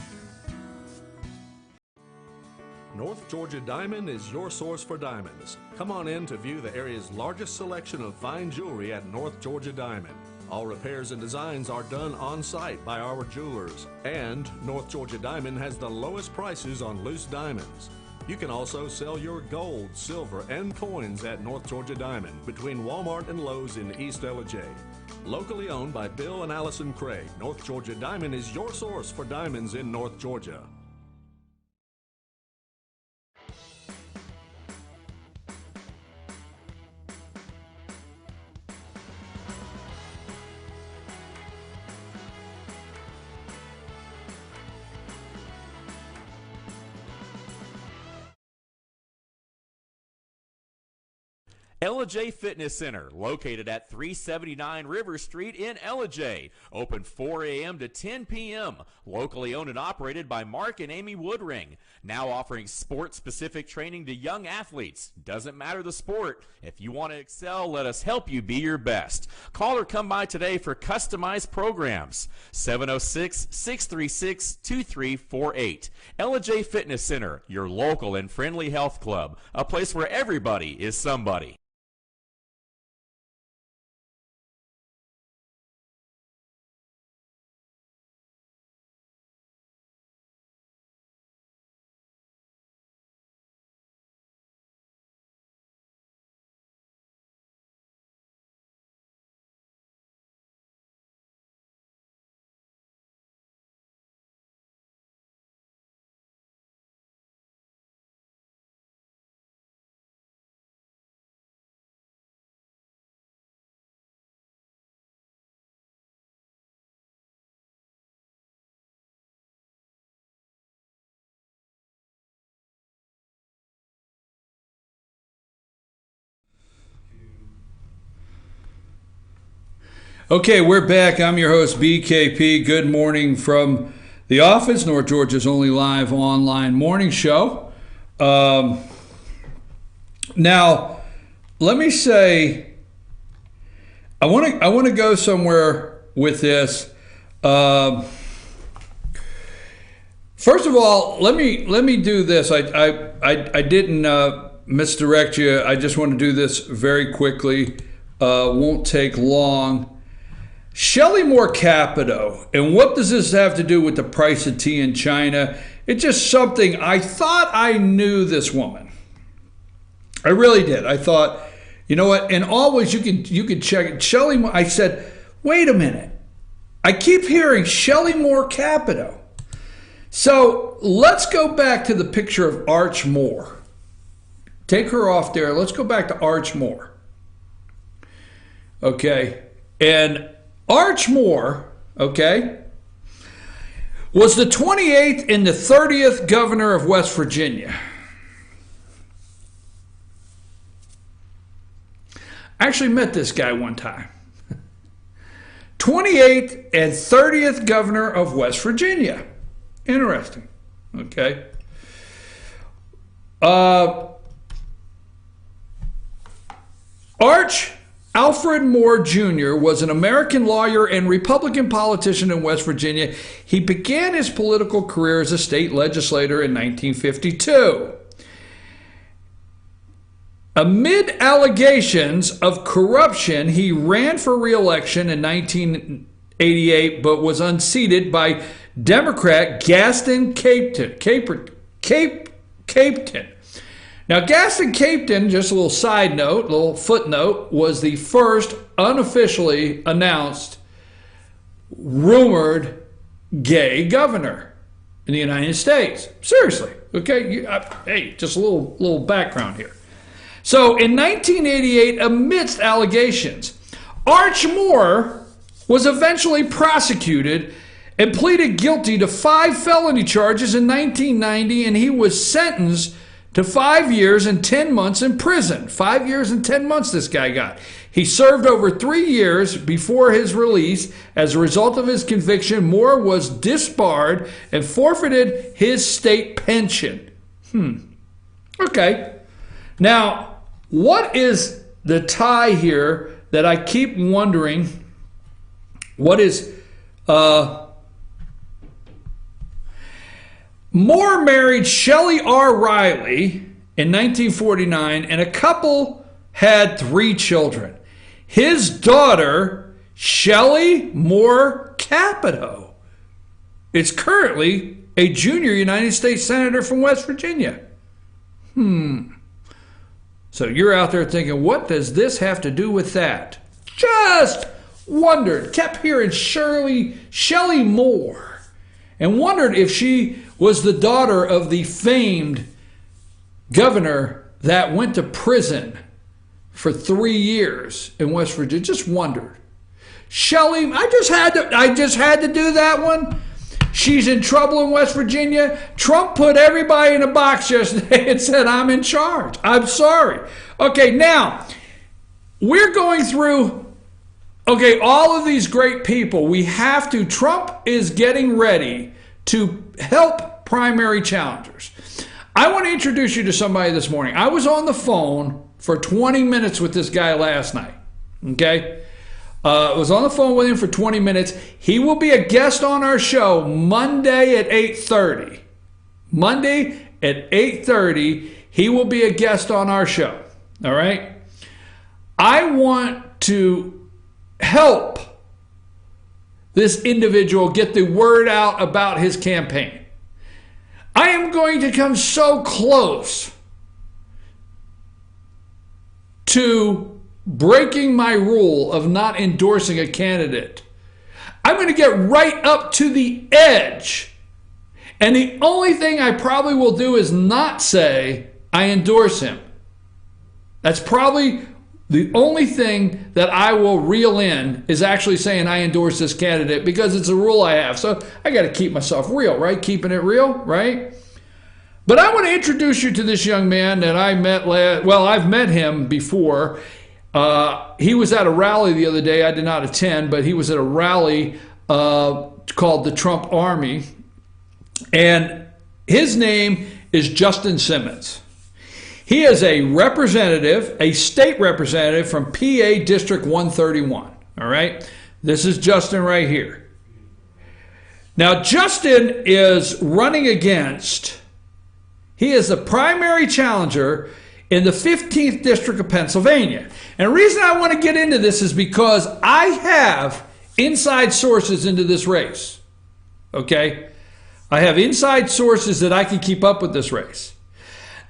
North Georgia Diamond is your source for diamonds. Come on in to view the area's largest selection of fine jewelry at North Georgia Diamond. All repairs and designs are done on site by our jewelers. And North Georgia Diamond has the lowest prices on loose diamonds. You can also sell your gold, silver, and coins at North Georgia Diamond between Walmart and Lowe's in East LJ. Locally owned by Bill and Allison Craig, North Georgia Diamond is your source for diamonds in North Georgia. LJ Fitness Center, located at 379 River Street in LJ. Open 4 a.m. to 10 p.m. Locally owned and operated by Mark and Amy Woodring. Now offering sport-specific training to young athletes. Doesn't matter the sport. If you want to excel, let us help you be your best. Call or come by today for customized programs. 706-636-2348. LJ Fitness Center, your local and friendly health club. A place where everybody is somebody. Okay, we're back. I'm your host, BKP. Good morning from the office, North Georgia's only live online morning show. Now, let me say, I want to go somewhere with this. First of all, let me do this. I didn't misdirect you. I just want to do this very quickly. Won't take long. Shelley Moore Capito, and what does this have to do with the price of tea in China? It's just something I thought I knew this woman. I really did. I thought, you know what? And always you could check it. Shelley Moore. I said, wait a minute. I keep hearing Shelley Moore Capito. So let's go back to the picture of Arch Moore. Take her off there. Let's go back to Arch Moore. Okay. And Arch Moore, okay, was the 28th and the 30th governor of West Virginia. I actually met this guy one time. 28th and 30th governor of West Virginia. Interesting. Okay. Arch Alfred Moore Jr. was an American lawyer and Republican politician in West Virginia. He began his political career as a state legislator in 1952. Amid allegations of corruption, he ran for re-election in 1988, but was unseated by Democrat Gaston Capito. Now, Gaston Capito, just a little side note, a little footnote, was the first unofficially announced, rumored gay governor in the United States. Seriously, okay? Hey, just a little background here. So, in 1988, amidst allegations, Arch Moore was eventually prosecuted and pleaded guilty to 5 felony charges in 1990, and he was sentenced to 5 years and 10 months in prison. 5 years and 10 months this guy got. He served over 3 years before his release. As a result of his conviction, Moore was disbarred and forfeited his state pension. Okay. Now, what is the tie here that I keep wondering? What is... Moore married Shelley R. Riley in 1949, and a couple had 3 children. His daughter, Shelley Moore Capito, is currently a junior United States Senator from West Virginia. So you're out there thinking, what does this have to do with that? Just wondered, kept hearing Shelley Moore, and wondered if she was the daughter of the famed governor that went to prison for 3 years in West Virginia. Just wondered. Shelley, I just had to do that one. She's in trouble in West Virginia. Trump put everybody in a box yesterday and said, I'm in charge. I'm sorry. Okay, now, we're going through, all of these great people. Trump is getting ready to help primary challengers. I want to introduce you to somebody this morning. I was on the phone for 20 minutes with this guy last night. Okay? I was on the phone with him for 20 minutes. He will be a guest on our show Monday at 8:30. Monday at 8:30, he will be a guest on our show. All right? I want to help this individual get the word out about his campaign. I am going to come so close to breaking my rule of not endorsing a candidate. I'm going to get right up to the edge. And the only thing I probably will do is not say I endorse him. That's probably the only thing that I will reel in is actually saying I endorse this candidate, because it's a rule I have. So I got to keep myself real, right? Keeping it real, right? But I want to introduce you to this young man that I met I've met him before. He was at a rally the other day. I did not attend, but he was at a rally called the Trump Army. And his name is Justin Simmons. He is a representative, a state representative from PA District 131. All right? This is Justin right here. Now, Justin is running against, he is the primary challenger in the 15th District of Pennsylvania. And the reason I want to get into this is because I have inside sources into this race. Okay? I have inside sources that I can keep up with this race.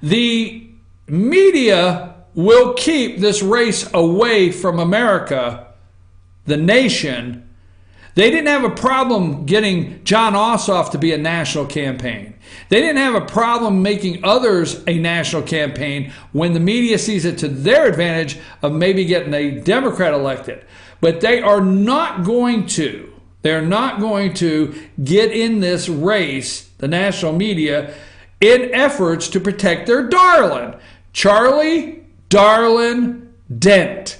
The media will keep this race away from America, the nation. They didn't have a problem getting John Ossoff to be a national campaign. They didn't have a problem making others a national campaign when the media sees it to their advantage of maybe getting a Democrat elected. But they are not going to. They're not going to get in this race, the national media, in efforts to protect their darling. Charlie Darlin Dent.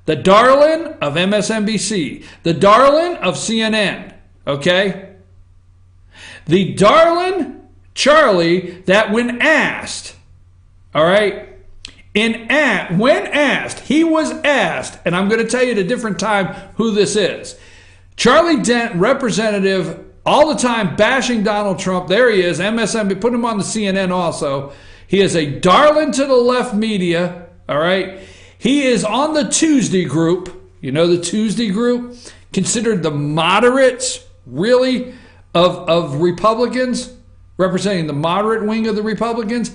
The darling of MSNBC. The darling of CNN. Okay? The darling Charlie that when asked, all right, when asked, he was asked, and I'm going to tell you at a different time who this is. Charlie Dent, representative, all the time bashing Donald Trump. There he is, MSNBC, put him on the CNN also. He is a darling to the left media, all right? He is on the Tuesday group. You know the Tuesday group? Considered the moderates, really, of Republicans, representing the moderate wing of the Republicans.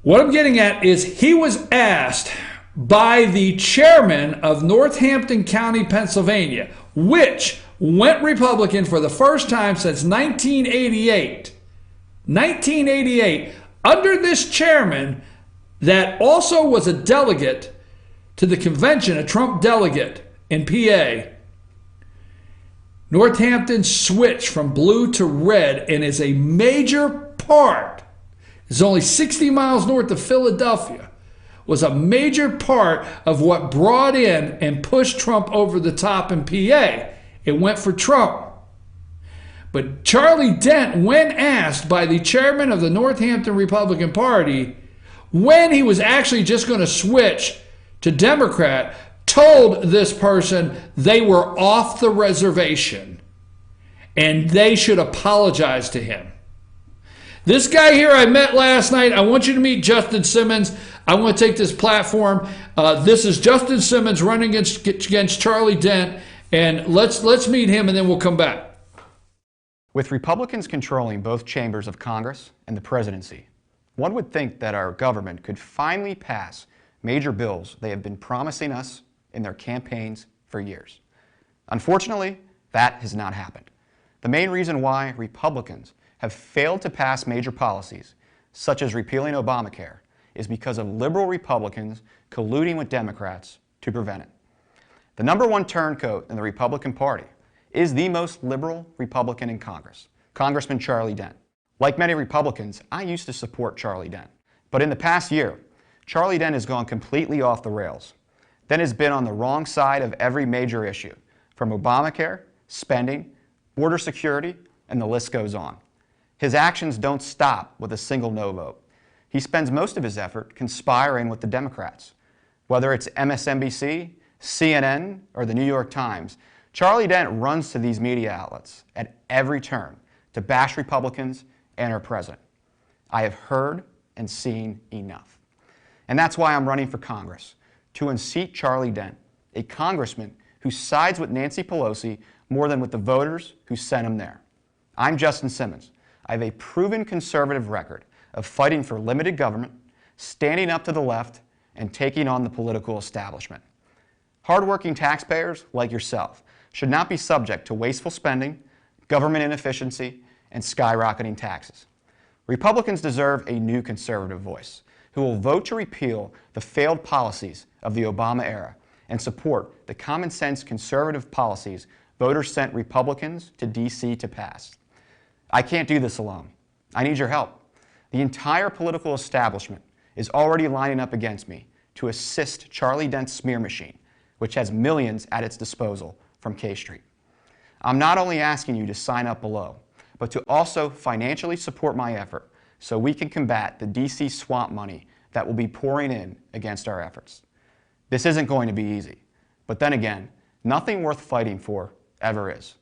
What I'm getting at is he was asked by the chairman of Northampton County, Pennsylvania, which went Republican for the first time since 1988. 1988, under this chairman that also was a delegate to the convention, a Trump delegate in PA. Northampton switched from blue to red and is a major part. It's only 60 miles north of Philadelphia. Was a major part of what brought in and pushed Trump over the top in PA. It went for Trump. But Charlie Dent, when asked by the chairman of the Northampton Republican Party, when he was actually just going to switch to Democrat, told this person they were off the reservation and they should apologize to him. This guy here I met last night. I want you to meet Justin Simmons. I want to take this platform. This is Justin Simmons running against Charlie Dent, and let's meet him and then we'll come back. With Republicans controlling both chambers of Congress and the presidency, one would think that our government could finally pass major bills they have been promising us in their campaigns for years. Unfortunately, that has not happened. The main reason why Republicans have failed to pass major policies, such as repealing Obamacare, is because of liberal Republicans colluding with Democrats to prevent it. The number one turncoat in the Republican Party is the most liberal Republican in Congress, Congressman Charlie Dent. Like many Republicans, I used to support Charlie Dent. But in the past year, Charlie Dent has gone completely off the rails. Dent has been on the wrong side of every major issue, from Obamacare, spending, border security, and the list goes on. His actions don't stop with a single no vote. He spends most of his effort conspiring with the Democrats. Whether it's MSNBC, CNN, or the New York Times, Charlie Dent runs to these media outlets at every turn to bash Republicans and our president. I have heard and seen enough. And that's why I'm running for Congress, to unseat Charlie Dent, a congressman who sides with Nancy Pelosi more than with the voters who sent him there. I'm Justin Simmons. I have a proven conservative record of fighting for limited government, standing up to the left, and taking on the political establishment. Hardworking taxpayers like yourself should not be subject to wasteful spending, government inefficiency, and skyrocketing taxes. Republicans deserve a new conservative voice who will vote to repeal the failed policies of the Obama era and support the common sense conservative policies voters sent Republicans to D.C. to pass. I can't do this alone. I need your help. The entire political establishment is already lining up against me to assist Charlie Dent's smear machine, which has millions at its disposal from K Street. I'm not only asking you to sign up below, but to also financially support my effort so we can combat the D.C. swamp money that will be pouring in against our efforts. This isn't going to be easy, but then again, nothing worth fighting for ever is.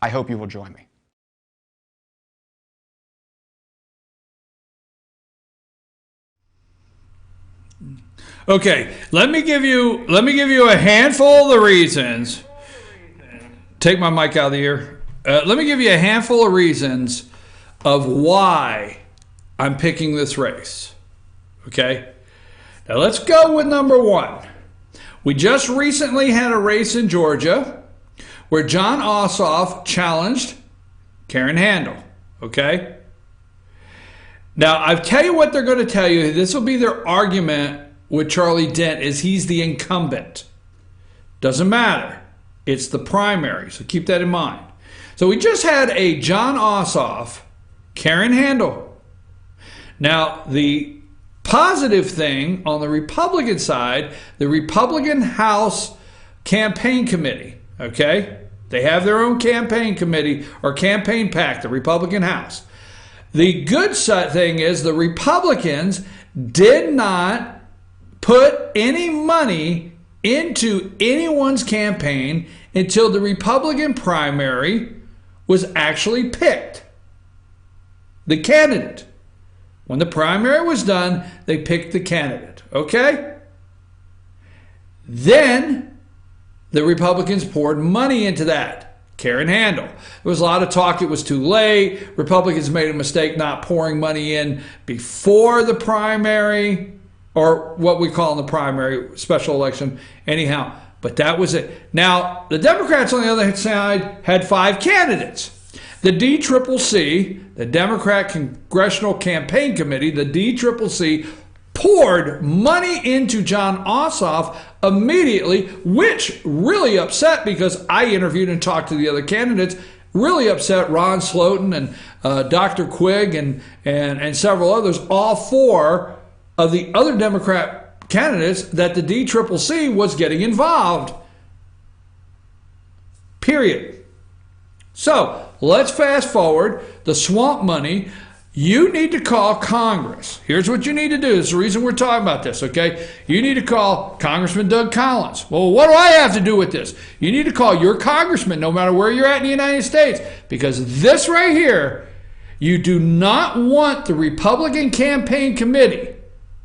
I hope you will join me. Okay, let me give you a handful of the reasons. Take my mic out of the ear. Let me give you a handful of reasons of why I'm picking this race. Okay? Now let's go with number one. We just recently had a race in Georgia where Jon Ossoff challenged Karen Handel. Okay? Now, I'll tell you what they're going to tell you. This will be their argument with Charlie Dent, is he's the incumbent. Doesn't matter. It's the primary, so keep that in mind. So we just had a Jon Ossoff, Karen Handel. Now, the positive thing on the Republican side, the Republican House Campaign Committee, okay? They have their own campaign committee or campaign pack, the Republican House. The good thing is the Republicans did not put any money into anyone's campaign until the Republican primary was actually picked. The candidate. When the primary was done, they picked the candidate. Okay? Then the Republicans poured money into that. Karen Handel. There was a lot of talk it was too late. Republicans made a mistake not pouring money in before the primary, or what we call in the primary, special election. Anyhow, but that was it. Now, the Democrats on the other side had 5 candidates. The DCCC, the Democrat Congressional Campaign Committee, the DCCC, poured money into Jon Ossoff immediately, which really upset, because I interviewed and talked to the other candidates, really upset Ron Slotin and Dr. Quigg and several others, all 4 of the other Democrat candidates, that the DCCC was getting involved. Period. So let's fast forward. The swamp money. You need to call Congress. Here's what you need to do. This is the reason we're talking about this, okay? You need to call Congressman Doug Collins. Well, what do I have to do with this? You need to call your congressman, no matter where you're at in the United States, because this right here, you do not want the Republican Campaign Committee,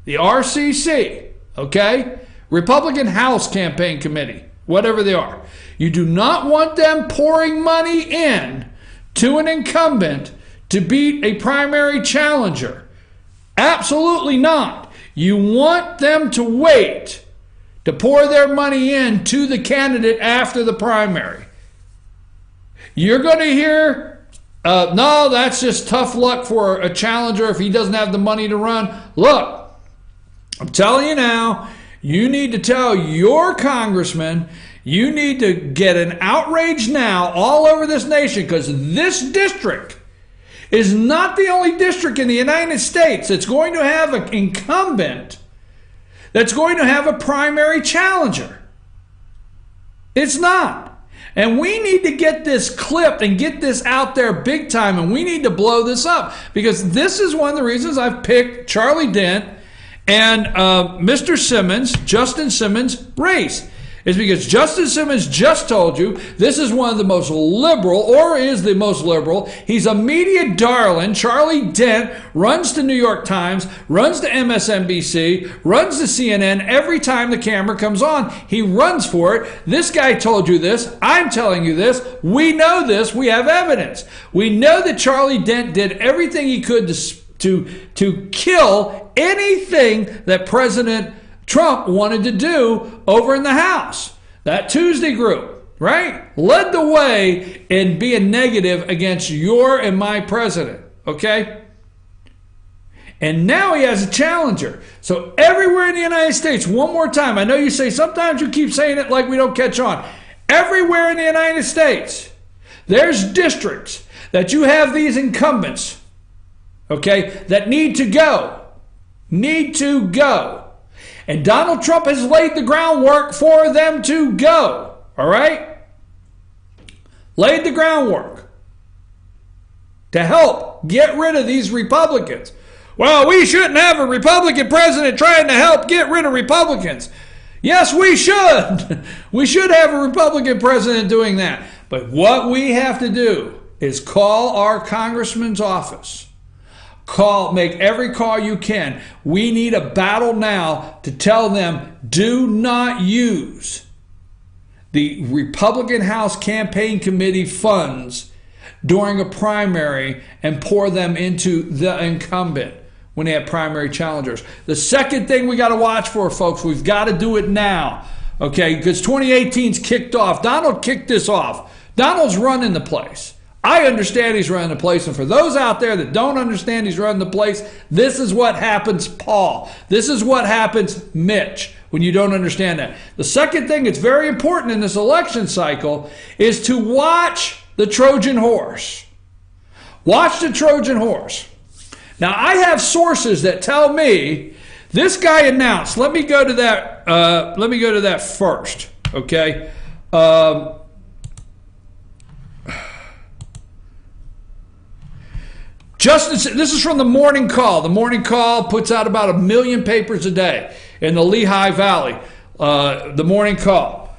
the RCC, okay? Republican House Campaign Committee, whatever they are. You do not want them pouring money in to an incumbent to beat a primary challenger. Absolutely not. You want them to wait to pour their money in to the candidate after the primary. You're going to hear, no, that's just tough luck for a challenger if he doesn't have the money to run. Look, I'm telling you now, you need to tell your congressman, you need to get an outrage now all over this nation, because this district is not the only district in the United States that's going to have an incumbent that's going to have a primary challenger. It's not. And we need to get this clipped and get this out there big time, and we need to blow this up, because this is one of the reasons I've picked Charlie Dent and Mr. Simmons, Justin Simmons' race. Is because Justin Simmons just told you this is one of the most liberal, or is the most liberal. He's a media darling. Charlie Dent runs the New York Times, runs the MSNBC, runs the CNN. Every time the camera comes on, he runs for it. This guy told you this. I'm telling you this. We know this. We have evidence. We know that Charlie Dent did everything he could to kill anything that President Trump wanted to do over in the House. That Tuesday group, right? Led the way in being negative against your and my president, okay? And now he has a challenger. So everywhere in the United States, one more time, I know you say, sometimes you keep saying it like we don't catch on. Everywhere in the United States, there's districts that you have these incumbents, okay, that need to go. Need to go. And Donald Trump has laid the groundwork for them to go. All right? Laid the groundwork to help get rid of these Republicans. Well, we shouldn't have a Republican president trying to help get rid of Republicans. Yes, we should. We should have a Republican president doing that. But what we have to do is call our congressman's office. Make every call you can. We need a battle now to tell them, do not use the Republican House Campaign Committee funds during a primary and pour them into the incumbent when they have primary challengers. The second thing we got to watch for, folks, we've got to do it now, okay? Because 2018's kicked off. Donald kicked this off. Donald's running the place. I understand he's running the place, and for those out there that don't understand he's running the place, this is what happens, Paul. This is what happens, Mitch, when you don't understand that. The second thing that's very important in this election cycle is to watch the Trojan horse. Watch the Trojan horse. Now, I have sources that tell me this guy announced. Let me go to that. Let me go to that first. Okay. This is from the Morning Call. The Morning Call puts out about 1 million papers a day in the Lehigh Valley. The Morning Call.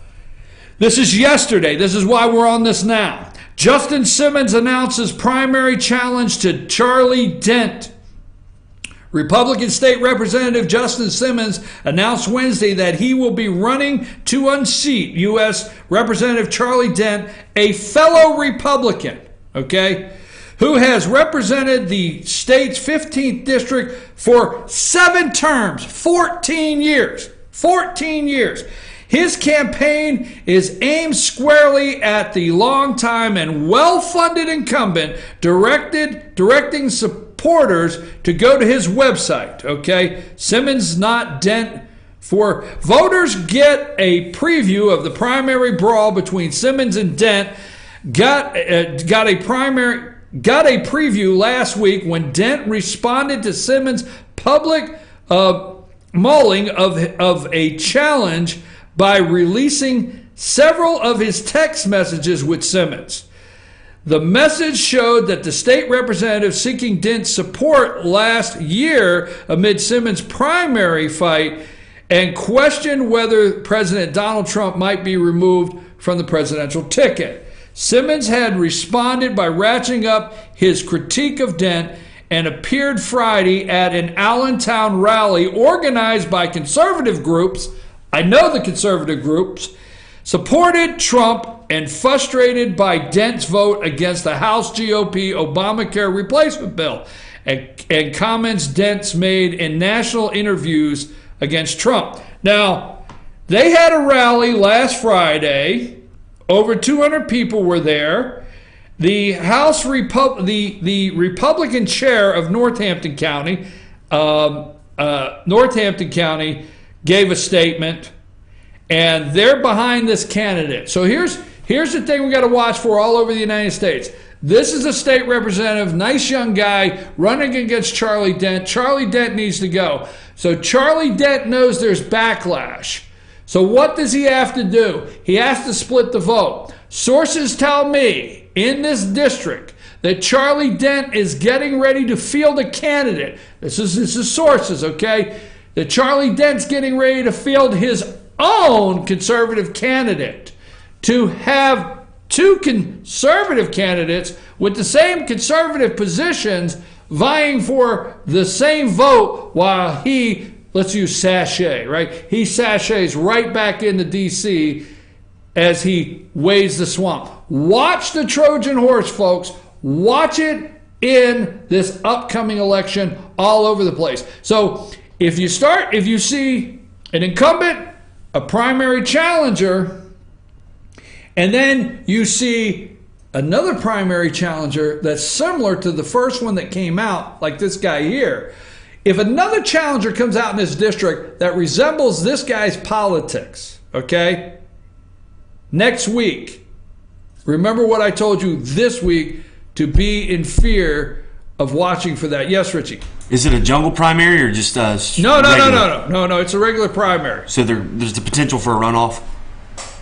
This is yesterday. This is why we're on this now. Justin Simmons announces primary challenge to Charlie Dent. Republican State Representative Justin Simmons announced Wednesday that he will be running to unseat U.S. Representative Charlie Dent, a fellow Republican, okay, who has represented the state's 15th district for 7 terms, 14 years. 14 years. His campaign is aimed squarely at the longtime and well-funded incumbent, directing supporters to go to his website, okay? Simmons, not Dent. For voters get a preview of the primary brawl between Simmons and Dent. Got a preview last week when Dent responded to Simmons' public mulling of a challenge by releasing several of his text messages with Simmons. The message showed that the state representative seeking Dent's support last year amid Simmons' primary fight and questioned whether President Donald Trump might be removed from the presidential ticket. Simmons had responded by ratcheting up his critique of Dent and appeared Friday at an Allentown rally organized by conservative groups. I know the conservative groups supported Trump and frustrated by Dent's vote against the House GOP Obamacare replacement bill and comments Dent's made in national interviews against Trump. Now, they had a rally last Friday. Over 200 people were there. The the Republican chair of Northampton County, gave a statement, and they're behind this candidate. So here's the thing we got to watch for all over the United States. This is a state representative, nice young guy, running against Charlie Dent. Charlie Dent needs to go. So Charlie Dent knows there's backlash. So what does he have to do? He has to split the vote. Sources tell me in this district that Charlie Dent is getting ready to field a candidate. This is sources, okay? That Charlie Dent's getting ready to field his own conservative candidate, to have 2 conservative candidates with the same conservative positions vying for the same vote while he, let's use sachet, right? He sachets right back into D.C. as he wades the swamp. Watch the Trojan horse, folks. Watch it in this upcoming election all over the place. So if you see an incumbent, a primary challenger, and then you see another primary challenger that's similar to the first one that came out, like this guy here, if another challenger comes out in this district that resembles this guy's politics, okay, next week, remember what I told you this week, to be in fear of watching for that. Yes, Richie? Is it a jungle primary or just No, it's a regular primary. So there's the potential for a runoff?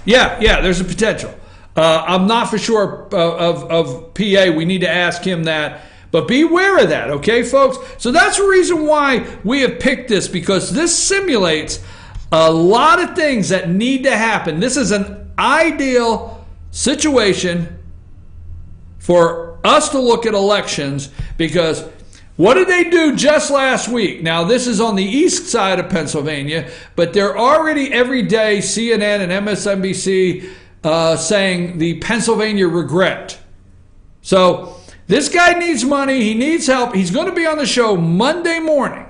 Yeah, there's a potential. I'm not for sure of PA. We need to ask him that. But be aware of that, okay, folks? So that's the reason why we have picked this, because this simulates a lot of things that need to happen. This is an ideal situation for us to look at elections, because what did they do just last week? Now, this is on the east side of Pennsylvania, but they're already every day, CNN and MSNBC, saying the Pennsylvania regret. So this guy needs money. He needs help. He's going to be on the show Monday morning.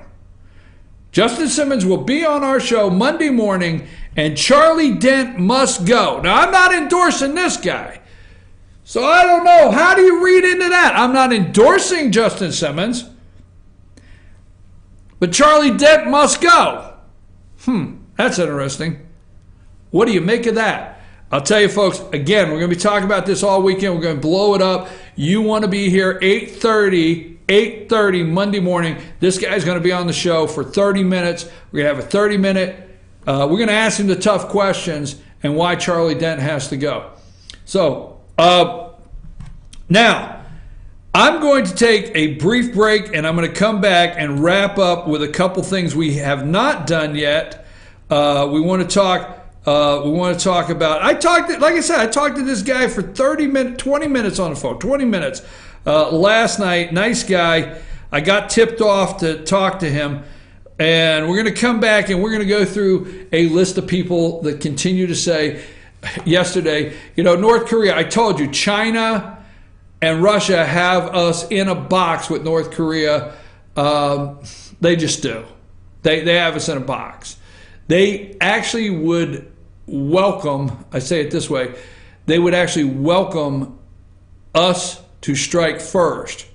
Justin Simmons will be on our show Monday morning, and Charlie Dent must go. Now, I'm not endorsing this guy, so I don't know. How do you read into that? I'm not endorsing Justin Simmons, but Charlie Dent must go. That's interesting. What do you make of that? I'll tell you, folks, again, we're going to be talking about this all weekend. We're going to blow it up. You want to be here 8:30 Monday morning. This guy's going to be on the show for 30 minutes. We're going to have a 30-minute. We're going to ask him the tough questions and why Charlie Dent has to go. So, now, I'm going to take a brief break, and I'm going to come back and wrap up with a couple things we have not done yet. We want to talk about. I talked to this guy for 20 minutes on the phone. 20 minutes last night. Nice guy. I got tipped off to talk to him, and we're going to come back and we're going to go through a list of people that continue to say yesterday, North Korea. I told you, China and Russia have us in a box with North Korea. They just do. They have us in a box. They actually would welcome, I say it this way, they would actually welcome us to strike first,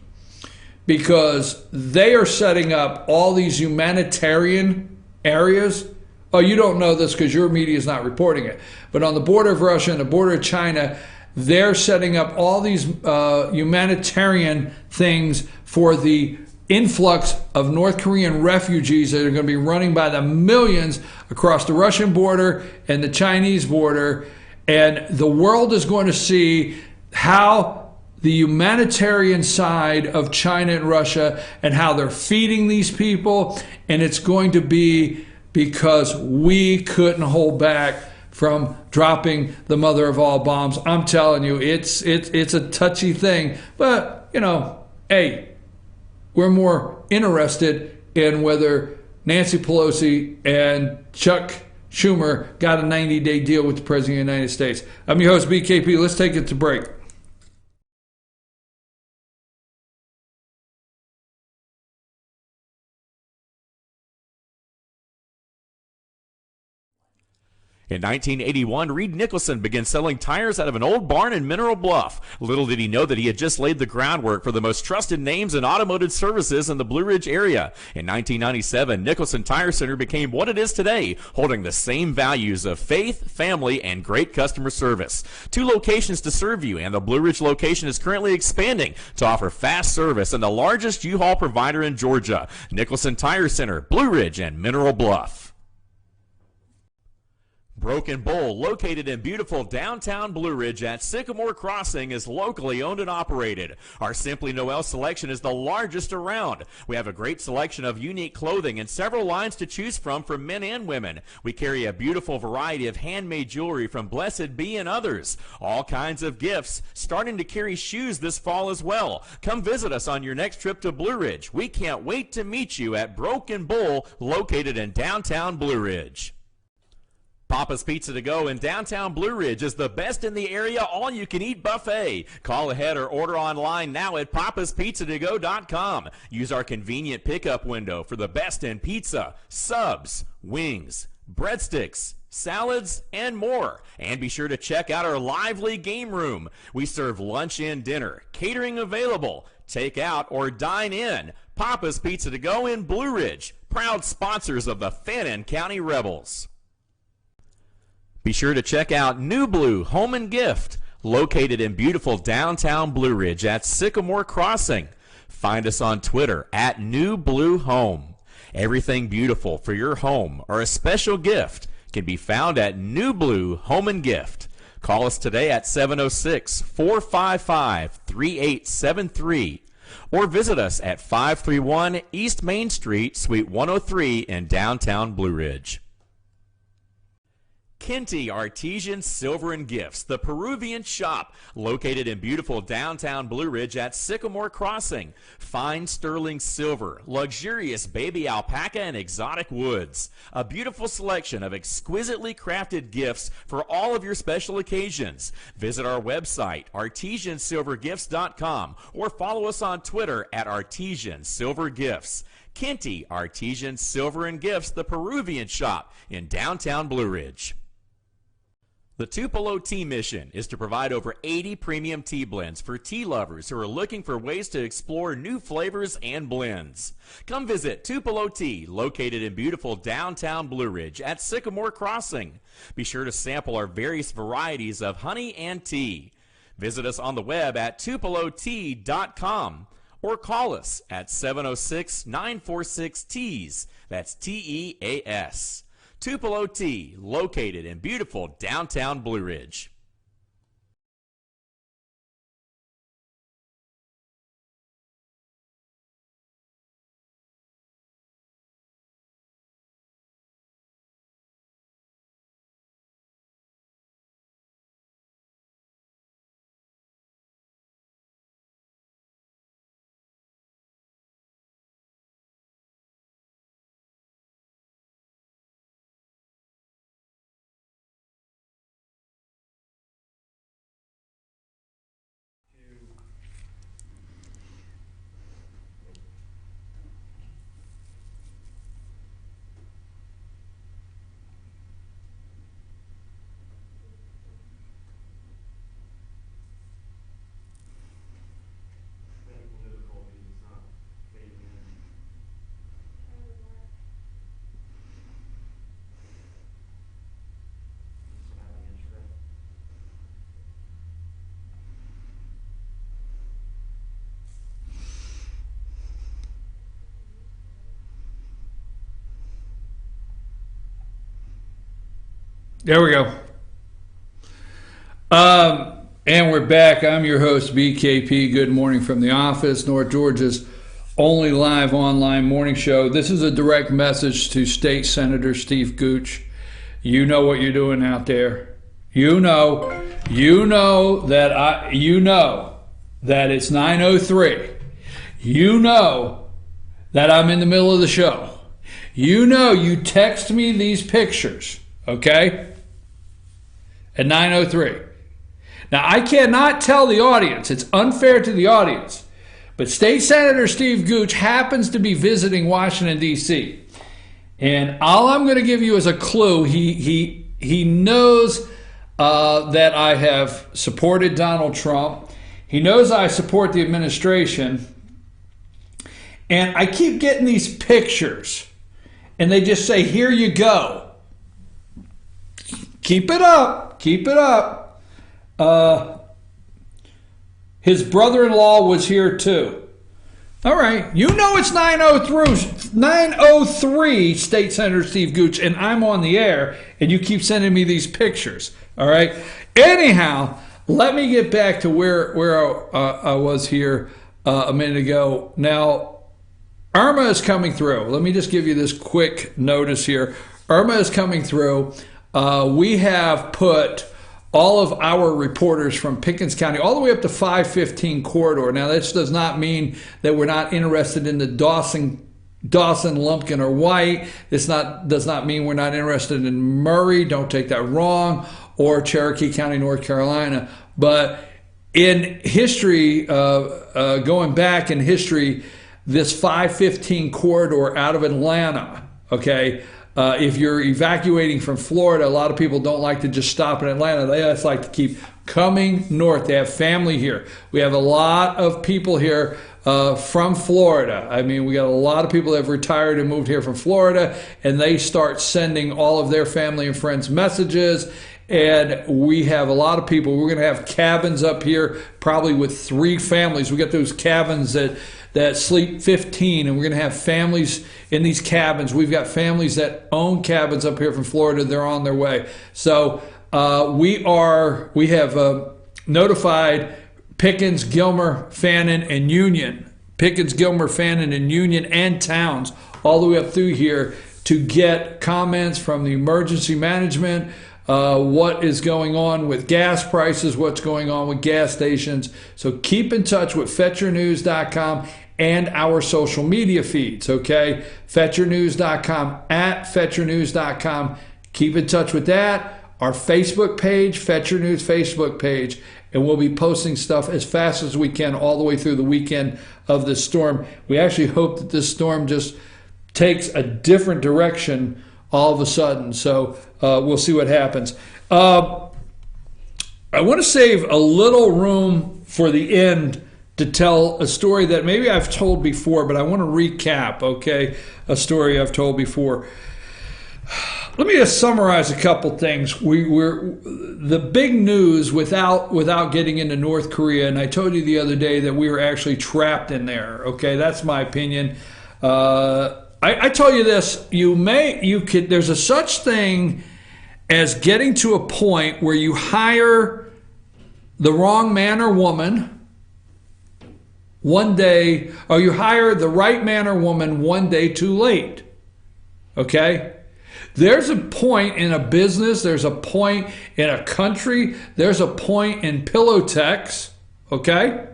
because they are setting up all these humanitarian areas. Oh, you don't know this because your media is not reporting it. But on the border of Russia and the border of China, they're setting up all these humanitarian things for the influx of North Korean refugees that are going to be running by the millions across the Russian border and the Chinese border. And the world is going to see how the humanitarian side of China and Russia and how they're feeding these people. And it's going to be because we couldn't hold back from dropping the mother of all bombs. I'm telling you, it's a touchy thing. But, hey, we're more interested in whether Nancy Pelosi and Chuck Schumer got a 90-day deal with the President of the United States. I'm your host, BKP. Let's take it to break. In 1981, Reed Nicholson began selling tires out of an old barn in Mineral Bluff. Little did he know that he had just laid the groundwork for the most trusted names in automotive services in the Blue Ridge area. In 1997, Nicholson Tire Center became what it is today, holding the same values of faith, family, and great customer service. 2 locations to serve you, and the Blue Ridge location is currently expanding to offer fast service and the largest U-Haul provider in Georgia. Nicholson Tire Center, Blue Ridge, and Mineral Bluff. Broken Bull, located in beautiful downtown Blue Ridge at Sycamore Crossing, is locally owned and operated. Our Simply Noel selection is the largest around. We have a great selection of unique clothing and several lines to choose from for men and women. We carry a beautiful variety of handmade jewelry from Blessed Be and others. All kinds of gifts, starting to carry shoes this fall as well. Come visit us on your next trip to Blue Ridge. We can't wait to meet you at Broken Bull, located in downtown Blue Ridge. Papa's Pizza to Go in downtown Blue Ridge is the best in the area all-you-can-eat buffet. Call ahead or order online now at papaspizzatogo.com. Use our convenient pickup window for the best in pizza, subs, wings, breadsticks, salads, and more. And be sure to check out our lively game room. We serve lunch and dinner, catering available, take out or dine in. Papa's Pizza to Go in Blue Ridge, proud sponsors of the Fannin County Rebels. Be sure to check out New Blue Home and Gift, located in beautiful downtown Blue Ridge at Sycamore Crossing. Find us on Twitter at New Blue Home. Everything beautiful for your home or a special gift can be found at New Blue Home and Gift. Call us today at 706-455-3873 or visit us at 531 East Main Street, Suite 103 in downtown Blue Ridge. Kinty Artesian Silver and Gifts, the Peruvian shop, located in beautiful downtown Blue Ridge at Sycamore Crossing. Fine sterling silver, luxurious baby alpaca and exotic woods. A beautiful selection of exquisitely crafted gifts for all of your special occasions. Visit our website, artesiansilvergifts.com, or follow us on Twitter at Artesian Silver Gifts. Kinty Artesian Silver and Gifts, the Peruvian shop in downtown Blue Ridge. The Tupelo Tea mission is to provide over 80 premium tea blends for tea lovers who are looking for ways to explore new flavors and blends. Come visit Tupelo Tea, located in beautiful downtown Blue Ridge at Sycamore Crossing. Be sure to sample our various varieties of honey and tea. Visit us on the web at tupelotea.com or call us at 706-946-TEAS. That's T-E-A-S. Tupelo Tea, located in beautiful downtown Blue Ridge. There we go. And we're back. I'm your host, BKP. Good morning from the office, North Georgia's only live online morning show. This is a direct message to State Senator Steve Gooch. You know what you're doing out there. You know that it's 9:03. You know that I'm in the middle of the show. You know you text me these pictures, okay? At 9:03. Now, I cannot tell the audience, it's unfair to the audience, but State Senator Steve Gooch happens to be visiting Washington, D.C. And all I'm going to give you is a clue. He knows that I have supported Donald Trump. He knows I support the administration. And I keep getting these pictures, and they just say, here you go. Keep it up. Keep it up. His brother-in-law was here too. All right. You know it's 9:03, State Senator Steve Gooch, and I'm on the air, and you keep sending me these pictures. All right. Anyhow, let me get back to where I was here a minute ago. Now, Irma is coming through. Let me just give you this quick notice here. Irma is coming through. We have put all of our reporters from Pickens County all the way up to 515 corridor. Now, this does not mean that we're not interested in the Dawson, Lumpkin, or White. This does not mean we're not interested in Murray. Don't take that wrong. Or Cherokee County, North Carolina. But in history, going back in history, this 515 corridor out of Atlanta, okay, if you're evacuating from Florida, a lot of people don't like to just stop in Atlanta. They just like to keep coming north. They have family here. We have a lot of people here from Florida. I mean, we got a lot of people that have retired and moved here from Florida, and they start sending all of their family and friends messages. And we have a lot of people. We're going to have cabins up here, probably with 3 families. We got those cabins that sleep 15, and we're going to have families in these cabins. We've got families that own cabins up here from Florida. They're on their way. So we have notified Pickens, Gilmer, Fannin, and Union. Pickens, Gilmer, Fannin, and Union, and towns all the way up through here to get comments from the emergency management, what is going on with gas prices, what's going on with gas stations. So keep in touch with FetcherNews.com and our social media feeds, okay? FetcherNews.com, at FetcherNews.com. Keep in touch with that. Our Facebook page, Fetcher News Facebook page, and we'll be posting stuff as fast as we can all the way through the weekend of this storm. We actually hope that this storm just takes a different direction all of a sudden. So we'll see what happens. I want to save a little room for the end to tell a story that maybe I've told before, but I want to recap, okay, a story I've told before. Let me just summarize a couple things. We're the big news without getting into North Korea, and I told you the other day that we were actually trapped in there. Okay, that's my opinion. I tell you this: there's a such thing as getting to a point where you hire the wrong man or woman one day, or you hire the right man or woman one day too late. Okay? There's a point in a business, there's a point in a country, there's a point in pillow techs, okay?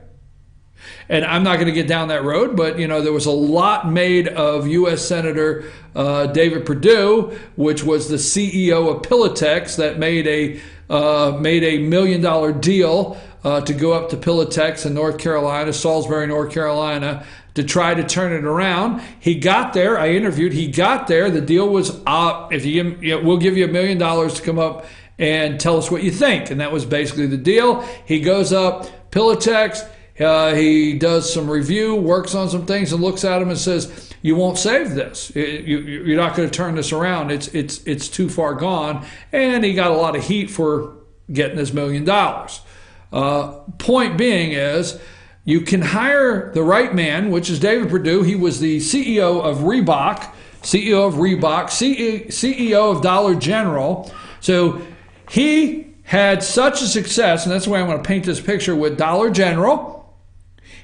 And I'm not going to get down that road, but there was a lot made of U.S. Senator David Perdue, which was the CEO of Pilotex, that made a $1 million deal to go up to Pilotex in North Carolina, Salisbury, North Carolina, to try to turn it around. He got there. I interviewed. He got there. The deal was, we'll give you $1 million to come up and tell us what you think. And that was basically the deal. He goes up, Pilotex. He does some review, works on some things, and looks at him and says, "You won't save this. You're not going to turn this around. It's too far gone." And he got a lot of heat for getting his $1 million. Point being is, you can hire the right man, which is David Perdue. He was the CEO of Reebok, CEO of Dollar General. So he had such a success, and that's why I'm going to paint this picture with Dollar General.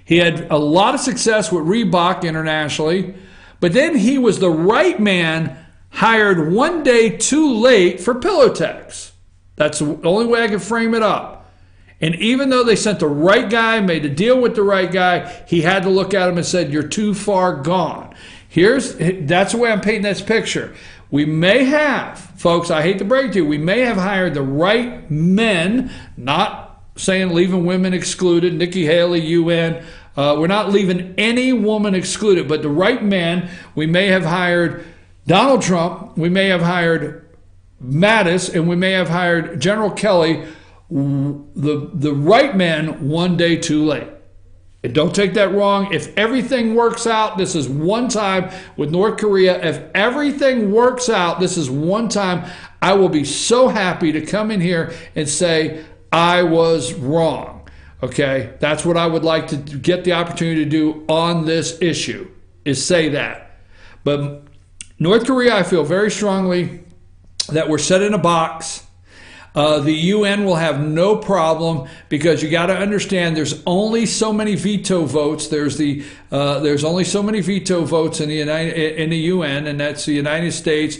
He had a lot of success with Reebok internationally, but then he was the right man hired one day too late for Pilotex. That's the only way I can frame it up. And even though they sent the right guy, made a deal with the right guy, he had to look at him and said, "You're too far gone." That's the way I'm painting this picture. We may have, folks, I hate to break to you, we may have hired the right men, not saying leaving women excluded, Nikki Haley, UN. We're not leaving any woman excluded, but the right men. We may have hired Donald Trump, we may have hired Mattis, and we may have hired General Kelly, the right men one day too late. And don't take that wrong. If everything works out, this is one time with North Korea. If everything works out, this is one time. I will be so happy to come in here and say, I was wrong. Okay? That's what I would like to get the opportunity to do on this issue, is say that. But North Korea, I feel very strongly that we're set in a box. The UN will have no problem, because you got to understand there's only so many veto votes. There's only so many veto votes in the UN, and that's the United States,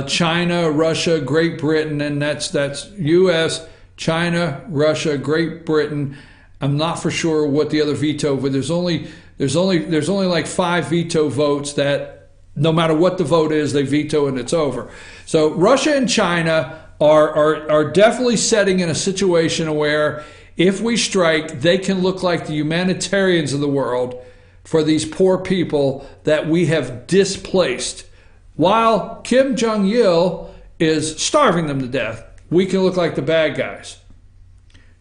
China, Russia, Great Britain, and that's U.S., China, Russia, Great Britain. I'm not for sure what the other veto, but there's only like 5 veto votes that no matter what the vote is, they veto and it's over. So Russia and China are definitely setting in a situation where if we strike, they can look like the humanitarians of the world for these poor people that we have displaced. While Kim Jong-il is starving them to death, we can look like the bad guys.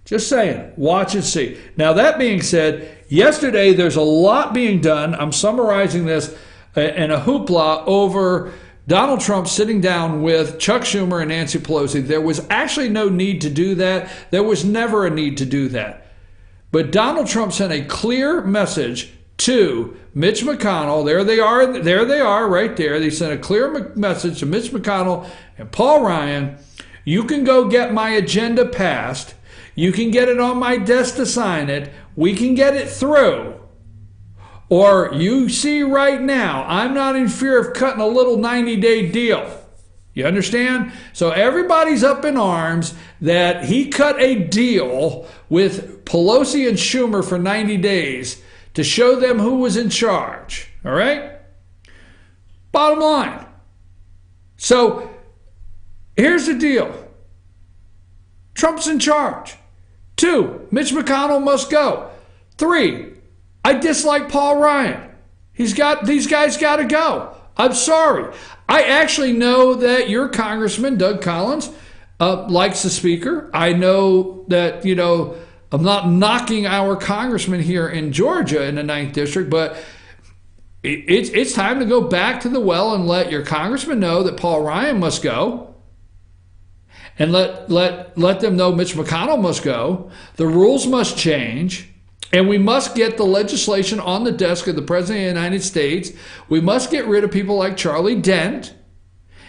Just saying, watch and see. Now, that being said, yesterday there's a lot being done. I'm summarizing this in a hoopla over Donald Trump sitting down with Chuck Schumer and Nancy Pelosi. There was actually no need to do that. There was never a need to do that. But Donald Trump sent a clear message to Mitch McConnell. There they are right there. They sent a clear message to Mitch McConnell and Paul Ryan. You can go get my agenda passed. You can get it on my desk to sign it. We can get it through. Or you see right now, I'm not in fear of cutting a little 90-day deal. You understand? So everybody's up in arms that he cut a deal with Pelosi and Schumer for 90 days to show them who was in charge. All right? Bottom line. So here's the deal. Trump's in charge. 2, Mitch McConnell must go. 3, I dislike Paul Ryan. These guys got to go. I'm sorry. I actually know that your congressman, Doug Collins, likes the speaker. I know that, I'm not knocking our congressman here in Georgia in the 9th District, but it's time to go back to the well and let your congressman know that Paul Ryan must go. And let them know Mitch McConnell must go. The rules must change. And we must get the legislation on the desk of the President of the United States. We must get rid of people like Charlie Dent.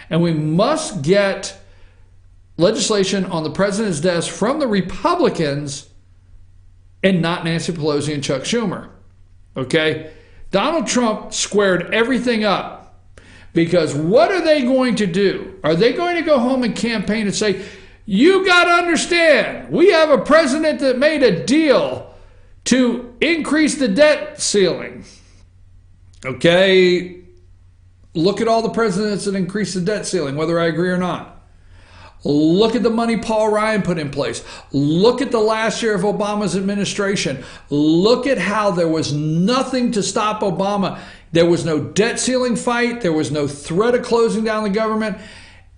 And we must get legislation on the President's desk from the Republicans and not Nancy Pelosi and Chuck Schumer. Okay? Donald Trump squared everything up. Because what are they going to do? Are they going to go home and campaign and say, you got to understand, we have a president that made a deal to increase the debt ceiling. Okay, look at all the presidents that increased the debt ceiling, whether I agree or not. Look at the money Paul Ryan put in place. Look at the last year of Obama's administration. Look at how there was nothing to stop Obama. There was no debt ceiling fight. There was no threat of closing down the government.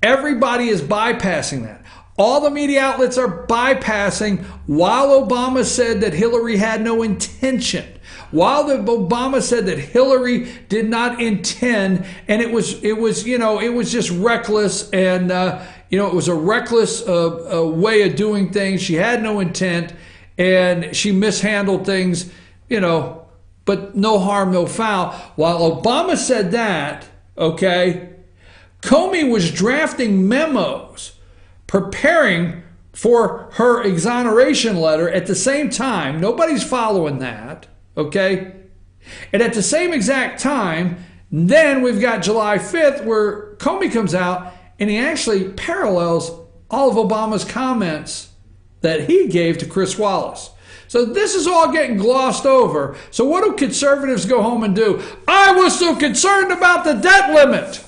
Everybody is bypassing that. All the media outlets are bypassing while Obama said that Hillary had no intention. While Obama said that Hillary did not intend, and it was just reckless, and it was a reckless way of doing things. She had no intent, and she mishandled things, but no harm, no foul. While Obama said that, okay, Comey was drafting memos preparing for her exoneration letter at the same time. Nobody's following that, okay? And at the same exact time, then we've got July 5th where Comey comes out and he actually parallels all of Obama's comments that he gave to Chris Wallace. So this is all getting glossed over. So what do conservatives go home and do? I was so concerned about the debt limit.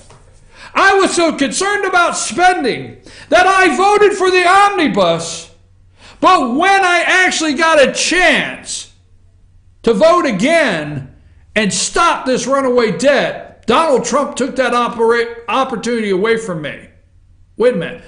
I was so concerned about spending that I voted for the omnibus. But when I actually got a chance to vote again and stop this runaway debt, Donald Trump took that opportunity away from me. Wait a minute.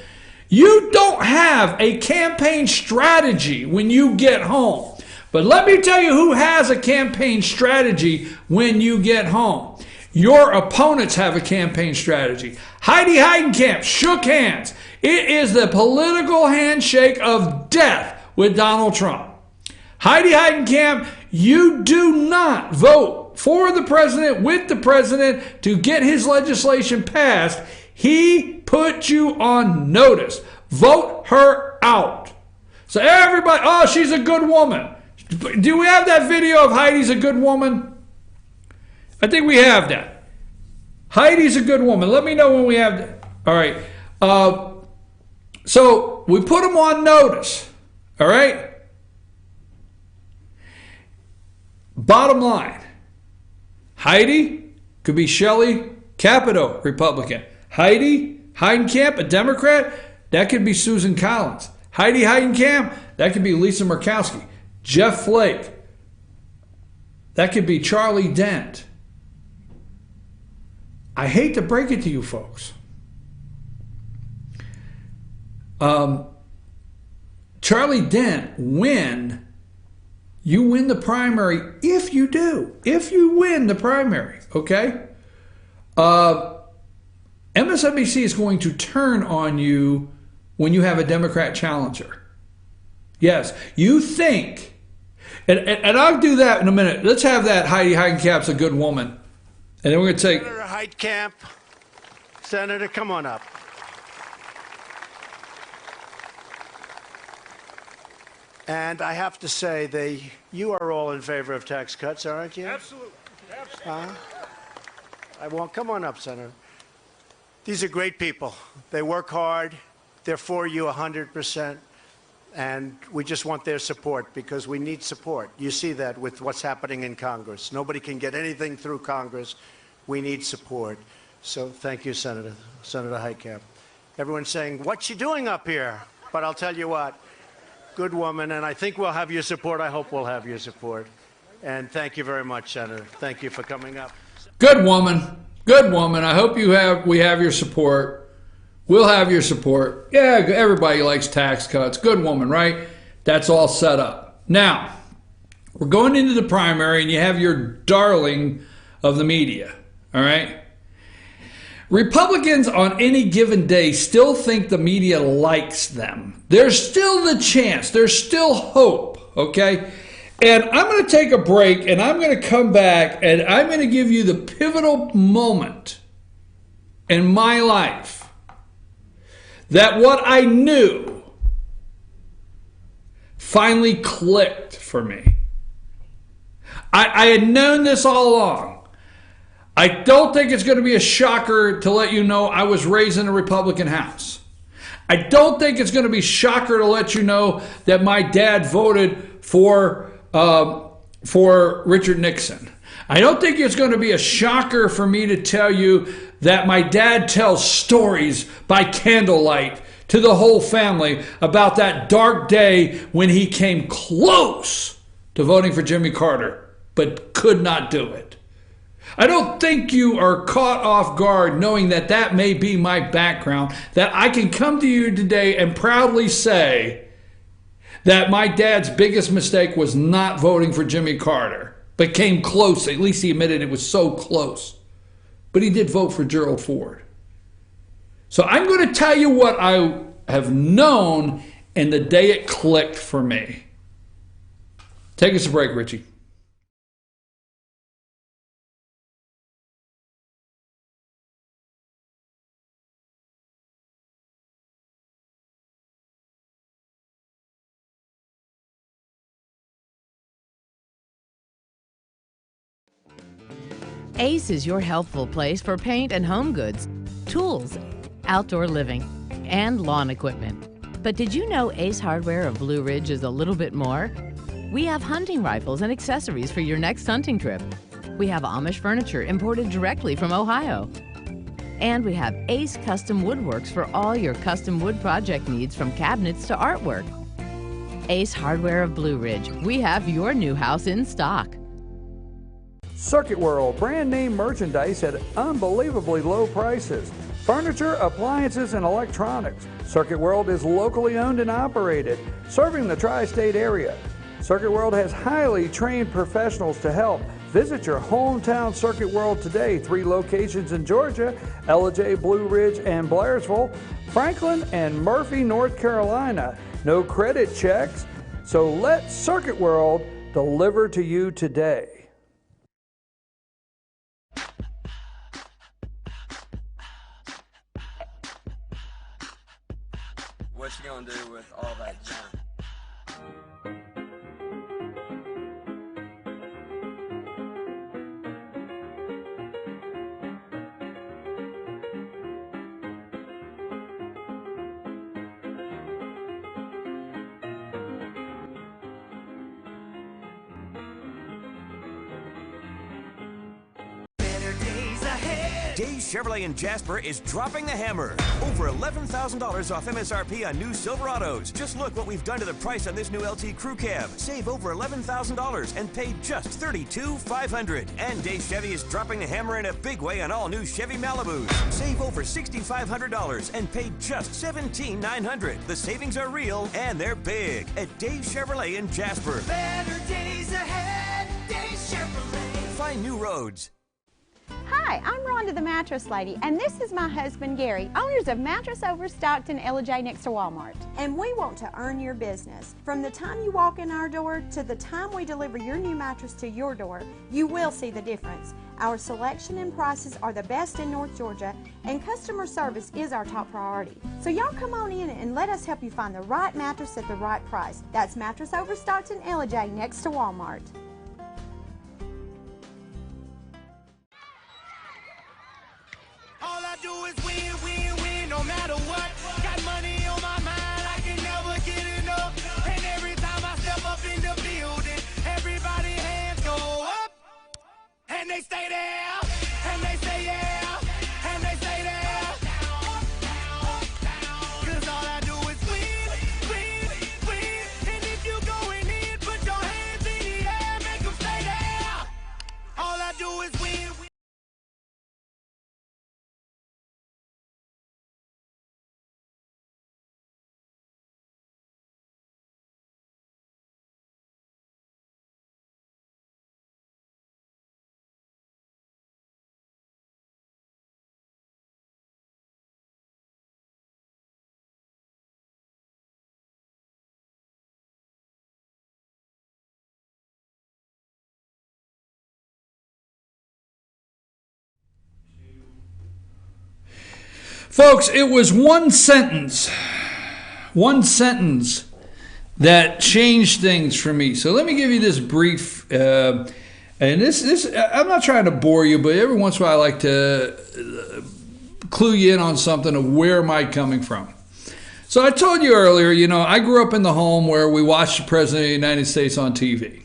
You don't have a campaign strategy when you get home. But let me tell you who has a campaign strategy when you get home. Your opponents have a campaign strategy. Heidi Heitkamp shook hands. It is the political handshake of death with Donald Trump. Heidi Heitkamp, you do not vote for the president, with the president, to get his legislation passed. He put you on notice. Vote her out. So everybody, oh, she's a good woman. Do we have that video of Heidi's a good woman? I think we have that. Heidi's a good woman. Let me know when we have that. All right. So we put them on notice. All right. Bottom line. Heidi could be Shelley, Capito, Republican. Heidi Heitkamp, a Democrat, that could be Susan Collins. Heidi Heitkamp, that could be Lisa Murkowski. Jeff Flake, that could be Charlie Dent. I hate to break it to you folks. Charlie Dent, you win the primary, if you do. If you win the primary, okay? MSNBC is going to turn on you when you have a Democrat challenger. Yes, you think, and I'll do that in a minute. Let's have that Heidi Heitkamp's a good woman. And then we're going to take... Senator Heitkamp. Senator, come on up. And I have to say, you are all in favor of tax cuts, aren't you? Absolutely. Come on up, Senator. These are great people. They work hard. They're for you 100%. And we just want their support because we need support. You see that with what's happening in Congress. Nobody can get anything through Congress. We need support. So thank you, Senator Heitkamp. Everyone's saying, what's she doing up here? But I'll tell you what, good woman, and I think we'll have your support. I hope we'll have your support. And thank you very much, Senator. Thank you for coming up. Good woman. Good woman. I hope we have your support. We'll have your support. Yeah, everybody likes tax cuts. Good woman, right? That's all set up. Now, we're going into the primary, and you have your darling of the media, all right? Republicans on any given day still think the media likes them. There's still the chance. There's still hope, okay? And I'm going to take a break, and I'm going to come back, and I'm going to give you the pivotal moment in my life that what I knew finally clicked for me. I had known this all along. I don't think it's going to be a shocker to let you know I was raised in a Republican house. I don't think it's going to be a shocker to let you know that my dad voted for Richard Nixon. I don't think it's going to be a shocker for me to tell you that my dad tells stories by candlelight to the whole family about that dark day when he came close to voting for Jimmy Carter, but could not do it. I don't think you are caught off guard knowing that that may be my background, that I can come to you today and proudly say that my dad's biggest mistake was not voting for Jimmy Carter, but came close. At least he admitted it was so close. But he did vote for Gerald Ford. So I'm going to tell you what I have known and the day it clicked for me. Take us a break, Richie. Ace is your healthful place for paint and home goods, tools, outdoor living, and lawn equipment. But did you know Ace Hardware of Blue Ridge is a little bit more? We have hunting rifles and accessories for your next hunting trip. We have Amish furniture imported directly from Ohio. And we have Ace Custom Woodworks for all your custom wood project needs, from cabinets to artwork. Ace Hardware of Blue Ridge. We have your new house in stock. Circuit World, brand name merchandise at unbelievably low prices. Furniture, appliances, and electronics. Circuit World is locally owned and operated, serving the tri-state area. Circuit World has highly trained professionals to help. Visit your hometown Circuit World today. 3 locations in Georgia: Ellijay, Blue Ridge, and Blairsville, Franklin, and Murphy, North Carolina. No credit checks, so let Circuit World deliver to you today. What you gonna do with all that junk? Dave's Chevrolet in Jasper is dropping the hammer. Over $11,000 off MSRP on new Silverados. Just look what we've done to the price on this new LT Crew Cab. Save over $11,000 and pay just $32,500. And Dave Chevy is dropping the hammer in a big way on all new Chevy Malibus. Save over $6,500 and pay just $17,900. The savings are real and they're big at Dave Chevrolet in Jasper. Better days ahead, Dave Chevrolet. Find new roads. Hi, I'm Rhonda the Mattress Lady, and this is my husband Gary, owners of Mattress Overstocked in Ellijay next to Walmart. And we want to earn your business. From the time you walk in our door to the time we deliver your new mattress to your door, you will see the difference. Our selection and prices are the best in North Georgia, and customer service is our top priority. So y'all come on in and let us help you find the right mattress at the right price. That's Mattress Overstocked in Ellijay next to Walmart. All I do is win, Folks, it was one sentence that changed things for me. So let me give you this brief, and this I'm not trying to bore you, but every once in a while I like to clue you in on something of where am I coming from. So I told you earlier, you know, I grew up in the home where we watched the President of the United States on TV.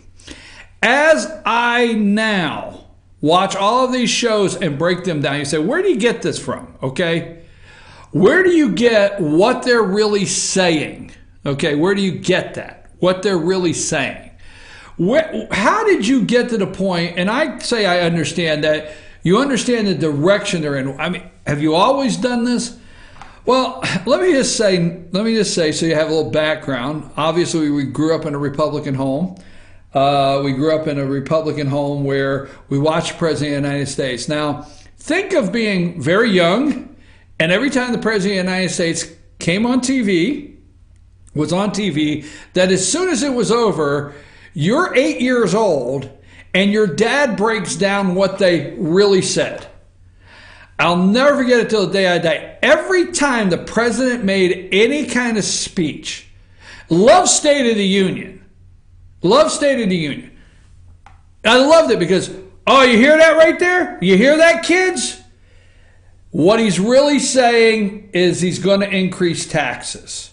As I now watch all of these shows and break them down, you say, where do you get this from? Okay. Where do you get what they're really saying? Okay. Where do you get that? What they're really saying? How did you get to the point, and I say I understand that, you understand the direction they're in. I mean, have you always done this? Well, let me just say, so you have a little background. Obviously, we grew up in a Republican home. We grew up in a Republican home where we watched the President of the United States. Now, think of being very young, and every time the President of the United States came on TV, was on TV, that as soon as it was over, you're 8 years old, and your dad breaks down what they really said. I'll never forget it till the day I die. Every time the president made any kind of speech, love State of the Union. Love State of the Union. I loved it because, oh, you hear that right there? You hear that, kids? What he's really saying is he's going to increase taxes.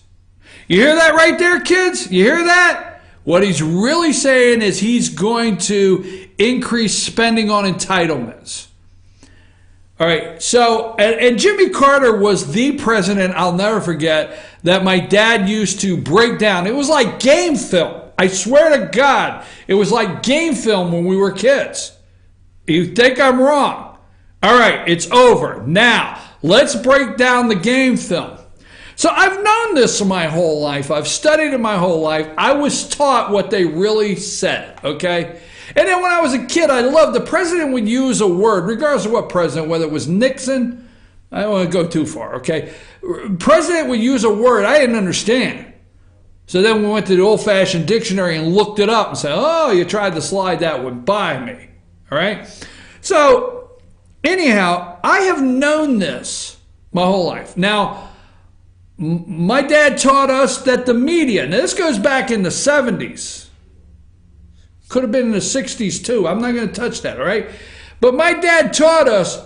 You hear that right there, kids? You hear that? What he's really saying is he's going to increase spending on entitlements. All right, so, and Jimmy Carter was the president, I'll never forget, that my dad used to break down. It was like game film. I swear to God, it was like game film when we were kids. You think I'm wrong? All right, it's over. Now, let's break down the game film. So I've known this my whole life. I've studied it my whole life. I was taught what they really said, okay? And then when I was a kid, I loved the president would use a word, regardless of what president, whether it was Nixon, I don't want to go too far, okay? President would use a word I didn't understand. So then we went to the old-fashioned dictionary and looked it up and said, oh, you tried to slide that one by me, all right? So anyhow, I have known this my whole life. Now, my dad taught us that the media, now this goes back in the 70s, could have been in the 60s too. I'm not going to touch that, all right? But my dad taught us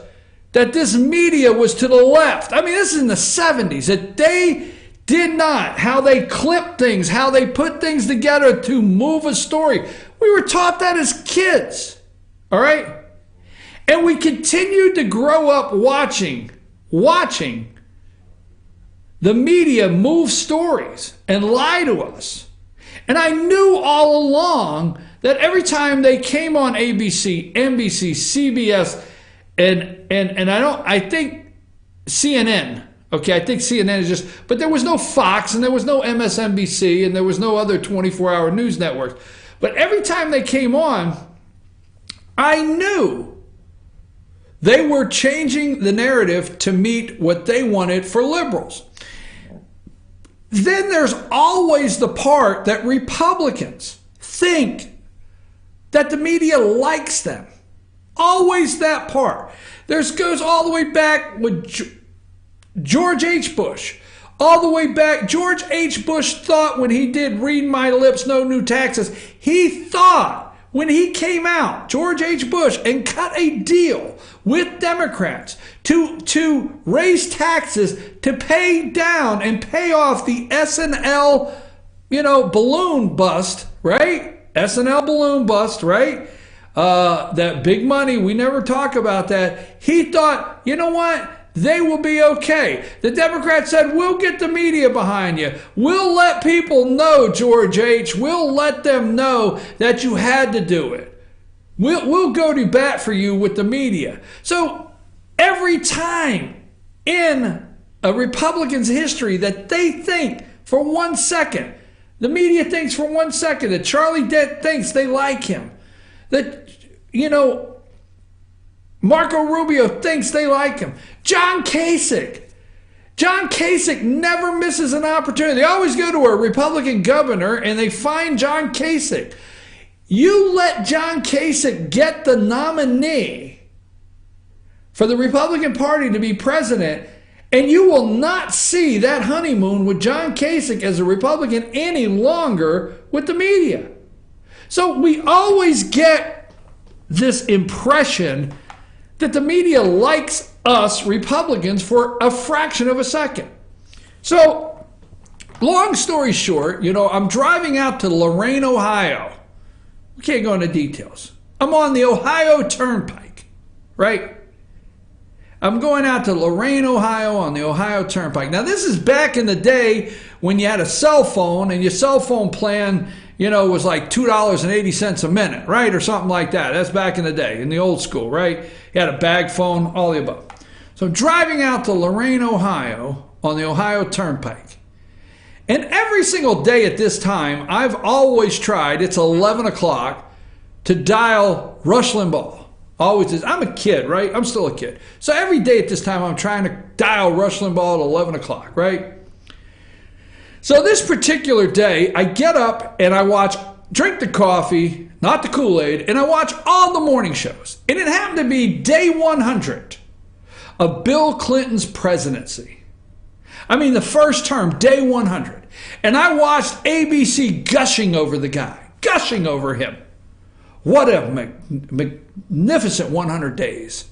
that this media was to the left. I mean, this is in the 70s, that they did not, how they clip things, how they put things together to move a story. We were taught that as kids, all right? And we continued to grow up watching the media move stories and lie to us. And I knew all along that every time they came on ABC, NBC, CBS, and I think CNN, okay, I think CNN is just, but there was no Fox and there was no MSNBC and there was no other 24-hour news networks. But every time they came on, I knew they were changing the narrative to meet what they wanted for liberals. Then there's always the part that Republicans think that the media likes them. Always that part. This goes all the way back with George H. Bush. All the way back, George H. Bush thought when he did Read My Lips, No New Taxes, he thought when he came out, George H. Bush, and cut a deal with Democrats to raise taxes to pay down and pay off the SNL, balloon bust, right? SNL balloon bust, right? That big money, we never talk about that. He thought, you know what? They will be okay. The Democrats said, we'll get the media behind you. We'll let people know, George H. We'll let them know that you had to do it. We'll go to bat for you with the media. So every time in a Republican's history that they think for 1 second, the media thinks for 1 second that Charlie Dent thinks they like him, that, Marco Rubio thinks they like him. John Kasich never misses an opportunity. They always go to a Republican governor and they find John Kasich. You let John Kasich get the nominee for the Republican Party to be president, And you will not see that honeymoon with John Kasich as a Republican any longer with the media. So we always get this impression that the media likes us Republicans for a fraction of a second. So, long story short, I'm driving out to Lorain, Ohio. We can't go into details. I'm on the Ohio Turnpike, right? I'm going out to Lorain, Ohio on the Ohio Turnpike. Now, this is back in the day when you had a cell phone and your cell phone plan, was like $2.80 a minute, right? Or something like that. That's back in the day, in the old school, right? You had a bag phone, all the above. So I'm driving out to Lorain, Ohio on the Ohio Turnpike. And every single day at this time, I've always tried, it's 11 o'clock, to dial Rush Limbaugh. Always is. I'm a kid, right? I'm still a kid. So every day at this time, I'm trying to dial Rush Limbaugh at 11 o'clock, right? So this particular day, I get up and I drink the coffee, not the Kool-Aid, and I watch all the morning shows. And it happened to be day 100 of Bill Clinton's presidency. I mean, the first term, day 100. And I watched ABC gushing over the guy, gushing over him. What a magnificent 100 days.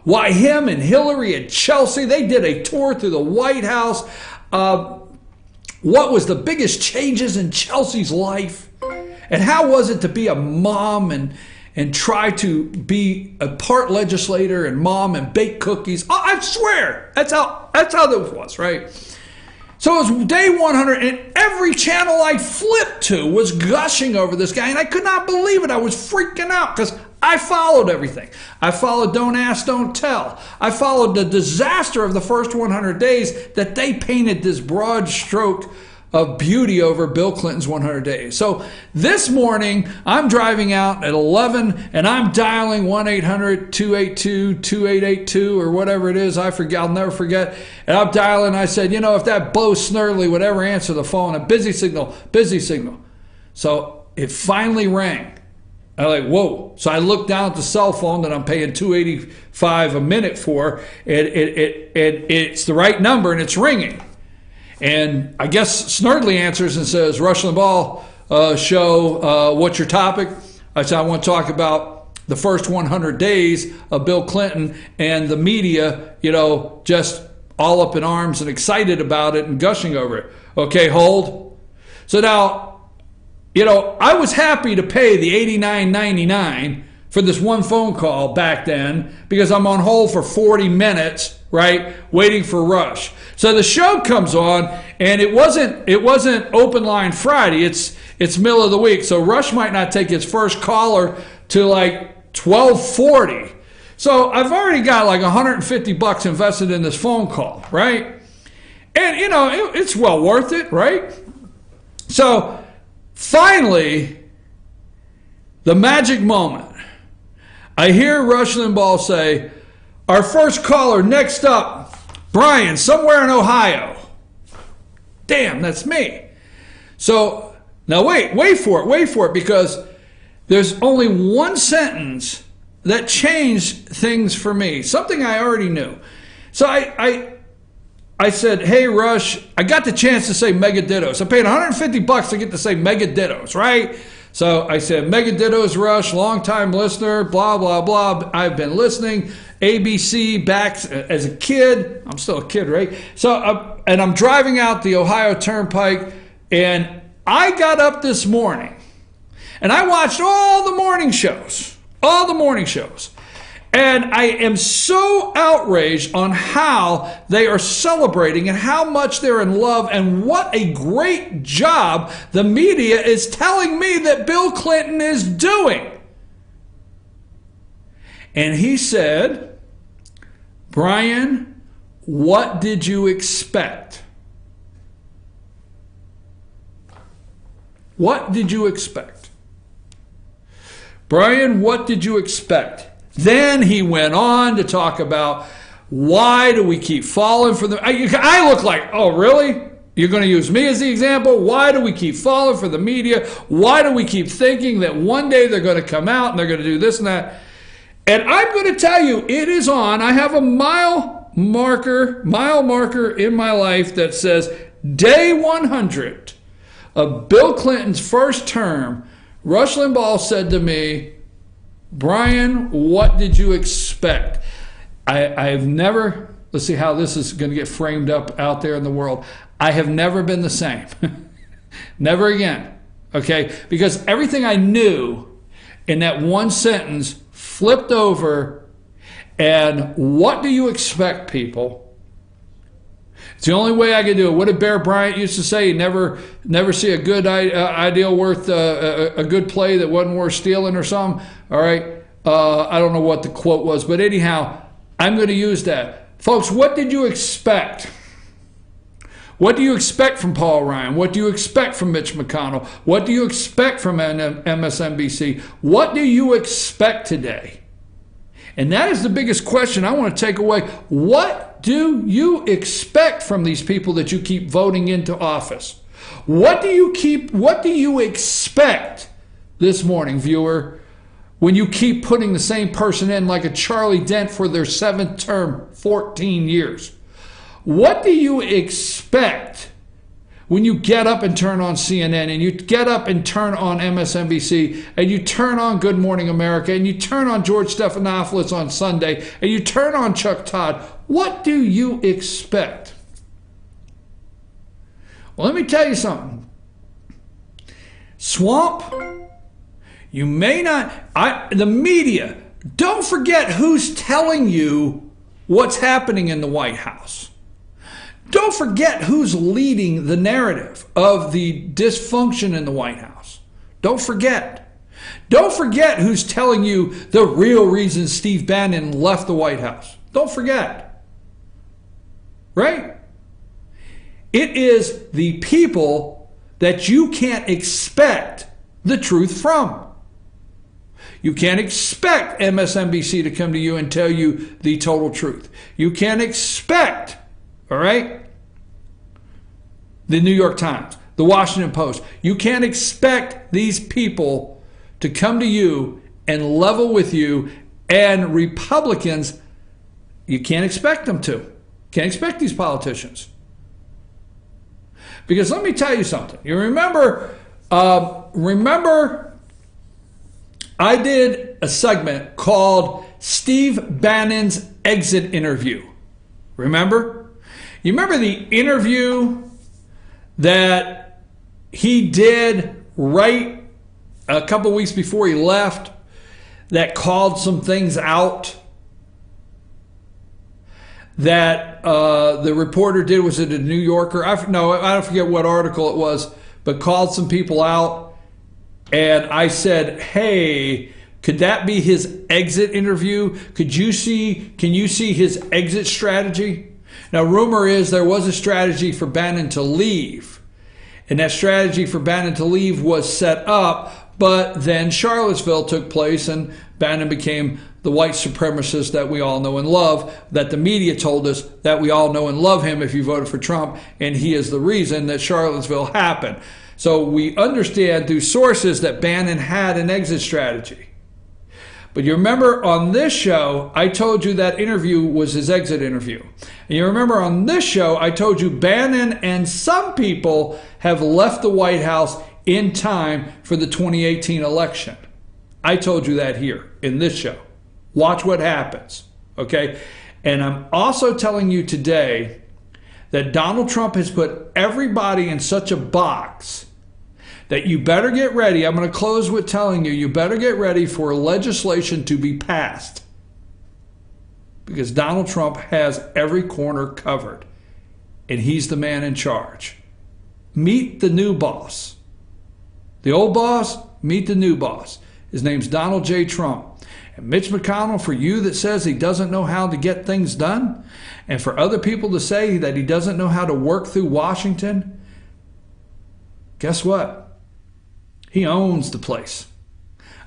Why, him and Hillary and Chelsea, they did a tour through the White House. What was the biggest changes in Chelsea's life? And how was it to be a mom and try to be a part legislator and mom and bake cookies? Oh, I swear, that's how this was, right? So it was day 100, and every channel I flipped to was gushing over this guy, and I could not believe it. I was freaking out because I followed everything. I followed Don't Ask, Don't Tell. I followed the disaster of the first 100 days that they painted this broad stroke of beauty over Bill Clinton's 100 days. So this morning, I'm driving out at 11, and I'm dialing 1-800-282-2882 or whatever it is. I forget. I'll never forget. And I'm dialing. I said, if that Bo Snerdley would ever answer the phone, a busy signal. So it finally rang. I'm like, whoa. So I looked down at the cell phone that I'm paying $2.85 a minute for. It's the right number, and it's ringing. And I guess Snerdley answers and says, Rush Limbaugh show, what's your topic? I said, I want to talk about the first 100 days of Bill Clinton and the media, just all up in arms and excited about it and gushing over it. Okay, hold. So now, I was happy to pay the $89.99 for this one phone call back then because I'm on hold for 40 minutes, right, waiting for Rush. So the show comes on, and it wasn't open line Friday. It's middle of the week, so Rush might not take his first caller to like 12:40. So I've already got like $150 invested in this phone call, right? And it's well worth it, right? So finally, the magic moment. I hear Rush Limbaugh say, our first caller next up, Brian, somewhere in Ohio. Damn, that's me. So now wait for it, because there's only one sentence that changed things for me, something I already knew. So I said, hey, Rush, I got the chance to say mega dittos. I paid $150 to get to say mega dittos, right? So I said, mega dittos, Rush, long-time listener, blah, blah, blah. I've been listening. ABC back as a kid. I'm still a kid, right? So, and I'm driving out the Ohio Turnpike, and I got up this morning, and I watched all the morning shows. And I am so outraged on how they are celebrating and how much they're in love and what a great job the media is telling me that Bill Clinton is doing. And he said, Brian, what did you expect? What did you expect? Brian, what did you expect? Then he went on to talk about why do we keep falling for the... I look like, oh, really? You're going to use me as the example? Why do we keep falling for the media? Why do we keep thinking that one day they're going to come out and they're going to do this and that? And I'm going to tell you, it is on. I have a mile mile marker in my life that says day 100 of Bill Clinton's first term, Rush Limbaugh said to me, Brian, what did you expect? I've never, let's see how this is going to get framed up out there in the world. I have never been the same. Never again. Okay? Because everything I knew in that one sentence flipped over. And what do you expect, people? It's the only way I can do it. What did Bear Bryant used to say? You never see a good ideal worth a good play that wasn't worth stealing or something. All right. I don't know what the quote was, but anyhow, I'm going to use that. Folks, what did you expect? What do you expect from Paul Ryan? What do you expect from Mitch McConnell? What do you expect from MSNBC? What do you expect today? And that is the biggest question I want to take away. What do you expect from these people that you keep voting into office? What do you expect this morning, viewer, when you keep putting the same person in like a Charlie Dent for their 7th term, 14 years? What do you expect when you get up and turn on CNN and you get up and turn on MSNBC and you turn on Good Morning America and you turn on George Stephanopoulos on Sunday and you turn on Chuck Todd? What do you expect? Well, let me tell you something. Swamp, you may not, the media, don't forget who's telling you what's happening in the White House. Don't forget who's leading the narrative of the dysfunction in the White House. Don't forget. Don't forget who's telling you the real reason Steve Bannon left the White House. Don't forget. Right? It is the people that you can't expect the truth from. You can't expect MSNBC to come to you and tell you the total truth. You can't expect, all right, the New York Times, the Washington Post. You can't expect these people to come to you and level with you, and Republicans, you can't expect them to. Can't expect these politicians. Because let me tell you something. You remember I did a segment called Steve Bannon's Exit Interview. Remember? You remember the interview that he did right a couple weeks before he left that called some things out? That the reporter did, was it a New Yorker? I don't forget what article it was, but called some people out. And I said, hey, could that be his exit interview? Can you see his exit strategy? Now, rumor is there was a strategy for Bannon to leave. And that strategy for Bannon to leave was set up, but then Charlottesville took place and Bannon became the white supremacist that we all know and love, that the media told us that we all know and love him if you voted for Trump, and he is the reason that Charlottesville happened. So we understand through sources that Bannon had an exit strategy. But you remember on this show, I told you that interview was his exit interview. And you remember on this show, I told you Bannon and some people have left the White House in time for the 2018 election. I told you that here in this show. Watch what happens, okay? And I'm also telling you today that Donald Trump has put everybody in such a box that you better get ready. I'm going to close with telling you, you better get ready for legislation to be passed, because Donald Trump has every corner covered, and he's the man in charge. Meet the new boss. The old boss, meet the new boss. His name's Donald J. Trump. And Mitch McConnell, for you that says he doesn't know how to get things done, and for other people to say that he doesn't know how to work through Washington, guess what? He owns the place.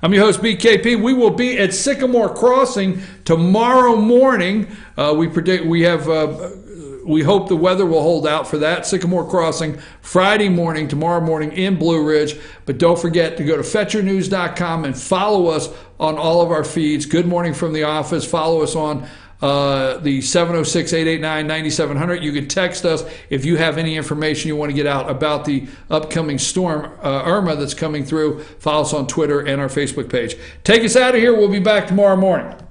I'm your host, BKP. We will be at Sycamore Crossing tomorrow morning. We hope the weather will hold out for that. Sycamore Crossing, Friday morning, tomorrow morning in Blue Ridge. But don't forget to go to FetcherNews.com and follow us on all of our feeds. Good Morning from the Office. Follow us on the 706-889-9700. You can text us if you have any information you want to get out about the upcoming storm Irma that's coming through. Follow us on Twitter and our Facebook page. Take us out of here. We'll be back tomorrow morning.